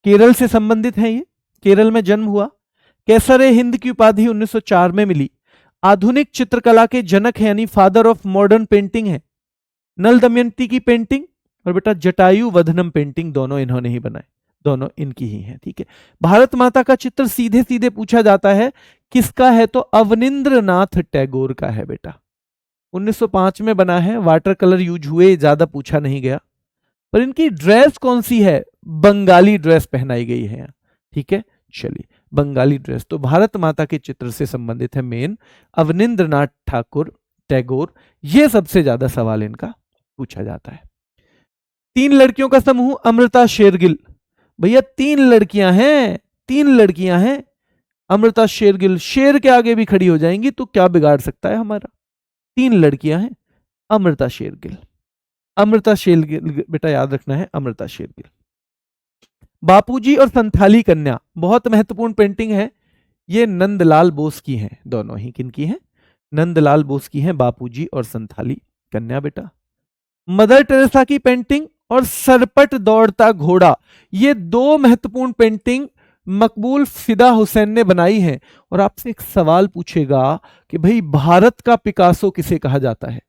केरल से संबंधित है, ये केरल में जन्म हुआ। केसरे हिंद की उपाधि 1904 में मिली। आधुनिक चित्रकला के जनक है, यानी फादर ऑफ मॉडर्न पेंटिंग है। नल दमयंती की पेंटिंग और बेटा जटायु वधनम पेंटिंग दोनों इन्होंने ही बनाए, दोनों इनकी ही हैं, ठीक है। भारत माता का चित्र सीधे सीधे पूछा जाता है, किसका है, तो अवनिंद्रनाथ टैगोर का है बेटा। 1905 में बना है, वाटर कलर यूज हुए, ज्यादा पूछा नहीं गया। पर इनकी ड्रेस कौन सी है, बंगाली ड्रेस पहनाई गई है, ठीक है। चलिए, बंगाली ड्रेस। तो भारत माता के चित्र से संबंधित है मेन अवनिंद्रनाथ ठाकुर टैगोर। ये सबसे ज्यादा सवाल इनका पूछा जाता है। 3 लड़कियों का समूह अमृता शेरगिल, भैया 3 लड़कियां हैं, 3 लड़कियां हैं। अमृता शेरगिल शेर के आगे भी खड़ी हो जाएंगी, तो क्या बिगाड़ सकता है हमारा। 3 लड़कियां हैं, अमृता शेरगिल। अमृता शेरगिल बेटा याद रखना है, अमृता शेरगिल। बापूजी और संथाली कन्या बहुत महत्वपूर्ण पेंटिंग है, ये नंदलाल बोस की है, दोनों ही किनकी है, नंदलाल बोस की है, बापूजी और संथाली कन्या बेटा। मदर टेरेसा की पेंटिंग और सरपट दौड़ता घोड़ा, ये 2 महत्वपूर्ण पेंटिंग मकबूल फिदा हुसैन ने बनाई है। और आपसे एक सवाल पूछेगा कि भाई भारत का पिकासो किसे कहा जाता है,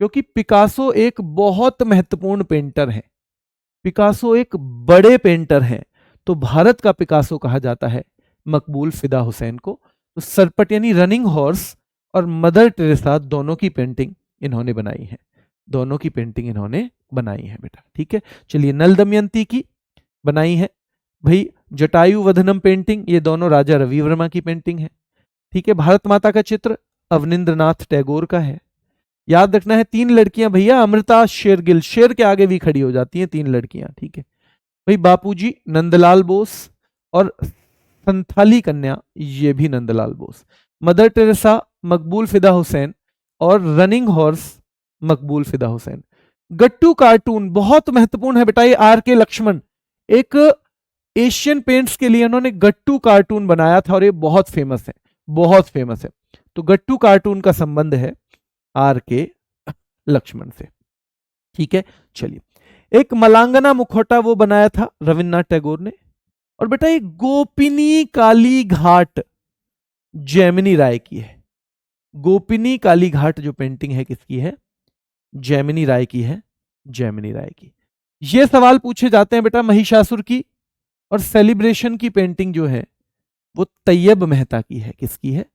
क्योंकि पिकासो एक बहुत महत्वपूर्ण पेंटर है, पिकासो एक बड़े पेंटर हैं, तो भारत का पिकासो कहा जाता है मकबूल फिदा हुसैन को। तो सरपट यानी रनिंग हॉर्स और मदर टेरेसा दोनों की पेंटिंग इन्होंने बनाई है, दोनों की पेंटिंग इन्होंने बनाई है बेटा, ठीक है। चलिए, नल दमयंती की बनाई है भाई, जटायु वधनम पेंटिंग, ये दोनों राजा रवि वर्मा की पेंटिंग है, ठीक है। भारत माता का चित्र अवनिंद्रनाथ टैगोर का है। याद रखना है 3 लड़कियां भैया, अमृता शेरगिल, शेर के आगे भी खड़ी हो जाती हैं 3 लड़कियां, ठीक है भाई। बापूजी नंदलाल बोस और संथाली कन्या, ये भी नंदलाल बोस। मदर टेरेसा मकबूल फिदा हुसैन और रनिंग हॉर्स मकबूल फिदा हुसैन। गट्टू कार्टून बहुत महत्वपूर्ण है बेटा, ये आर के लक्ष्मण, एक एशियन पेंट्स के लिए उन्होंने गट्टू कार्टून बनाया था और ये बहुत फेमस है, बहुत फेमस है। तो गट्टू कार्टून का संबंध है आर के लक्ष्मण से, ठीक है। चलिए, एक मलांगना मुखौटा वो बनाया था रविन्द्रनाथ टैगोर ने। और बेटा ये गोपिनी काली घाट जैमिनी राय की है, गोपिनी काली घाट जो पेंटिंग है किसकी है, जैमिनी राय की है, जैमिनी राय की। ये सवाल पूछे जाते हैं बेटा महिषासुर की और सेलिब्रेशन की पेंटिंग जो है वो तैयब मेहता की है, किसकी है,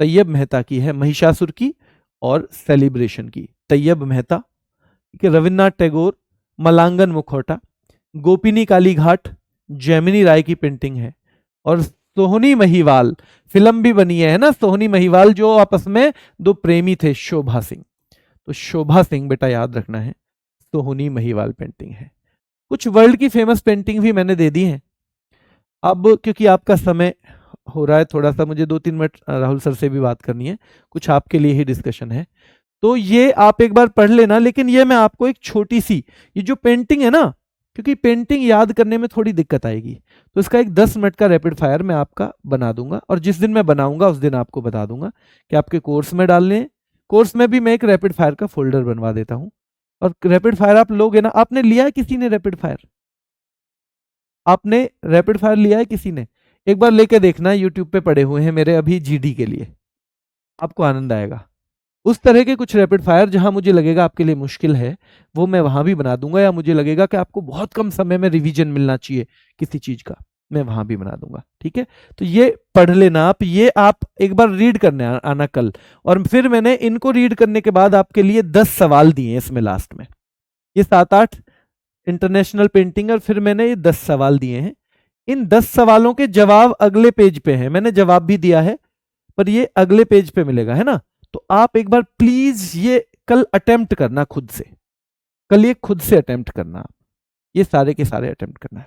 तैयब मेहता की है, महिषासुर की और सेलिब्रेशन की, तैयब मेहता, ठीक है। रविन्द्रनाथ टैगोर, मलांगन मुखौटा, गोपिनी काली घाट, जैमिनी राय की पेंटिंग है। और सोहनी महिवाल फिल्म भी बनी है ना, सोहनी महिवाल जो आपस में 2 प्रेमी थे, शोभा सिंह, तो शोभा सिंह बेटा याद रखना है, सोहनी महिवाल पेंटिंग है। कुछ वर्ल्ड की फेमस पेंटिंग भी मैंने दे दी है। अब क्योंकि आपका समय हो रहा है थोड़ा सा, मुझे 2-3 मिनट राहुल सर से भी बात करनी है, कुछ आपके लिए ही डिस्कशन है, तो ये आप एक बार पढ़ लेना। लेकिन ये मैं आपको एक छोटी सी, ये जो पेंटिंग है ना, क्योंकि पेंटिंग याद करने में थोड़ी दिक्कत आएगी, तो इसका एक 10 मिनट का रैपिड फायर मैं आपका बना दूंगा, और जिस दिन मैं बनाऊंगा उस दिन आपको बता दूंगा कि आपके कोर्स में डालने हैं। कोर्स में भी मैं एक रैपिड फायर का फोल्डर बनवा देता हूं, और रैपिड फायर आप लोगे ना, आपने लिया है किसी ने रैपिड फायर, आपने रैपिड फायर लिया है किसी ने, एक बार लेके देखना, यूट्यूब पे पड़े हुए हैं मेरे अभी जीडी के लिए, आपको आनंद आएगा। उस तरह के कुछ रैपिड फायर जहां मुझे लगेगा आपके लिए मुश्किल है, वो मैं वहां भी बना दूंगा, या मुझे लगेगा कि आपको बहुत कम समय में रिवीजन मिलना चाहिए किसी चीज का, मैं वहां भी बना दूंगा, ठीक है। तो ये पढ़ लेना आप, ये आप एक बार रीड करने आना कल, और फिर मैंने इनको रीड करने के बाद आपके लिए 10 सवाल दिए इसमें लास्ट में, ये 7-8 इंटरनेशनल पेंटिंग, और फिर मैंने ये 10 सवाल दिए हैं। इन 10 सवालों के जवाब अगले पेज पे हैं, मैंने जवाब भी दिया है, पर ये अगले पेज पे मिलेगा, है ना। तो आप एक बार प्लीज ये कल अटेम्प्ट करना खुद से, कल ये खुद से अटेम्प्ट करना, ये सारे के सारे अटेम्प्ट करना है।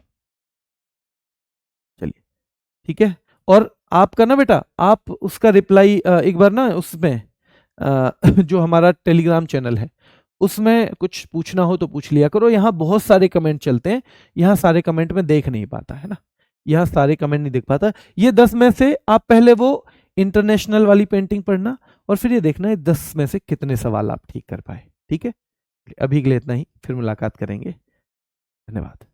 चलिए, ठीक है। और आपका ना बेटा, आप उसका रिप्लाई एक बार ना उसमें जो हमारा टेलीग्राम चैनल है उसमें कुछ पूछना हो तो पूछ लिया करो, यहाँ बहुत सारे कमेंट चलते हैं, यहाँ सारे कमेंट में देख नहीं पाता, है ना, यहाँ सारे कमेंट नहीं देख पाता। ये 10 में से आप पहले वो इंटरनेशनल वाली पेंटिंग पढ़ना, और फिर ये देखना है 10 में से कितने सवाल आप ठीक कर पाए, ठीक है। अभी के लिए इतना ही, फिर मुलाकात करेंगे, धन्यवाद।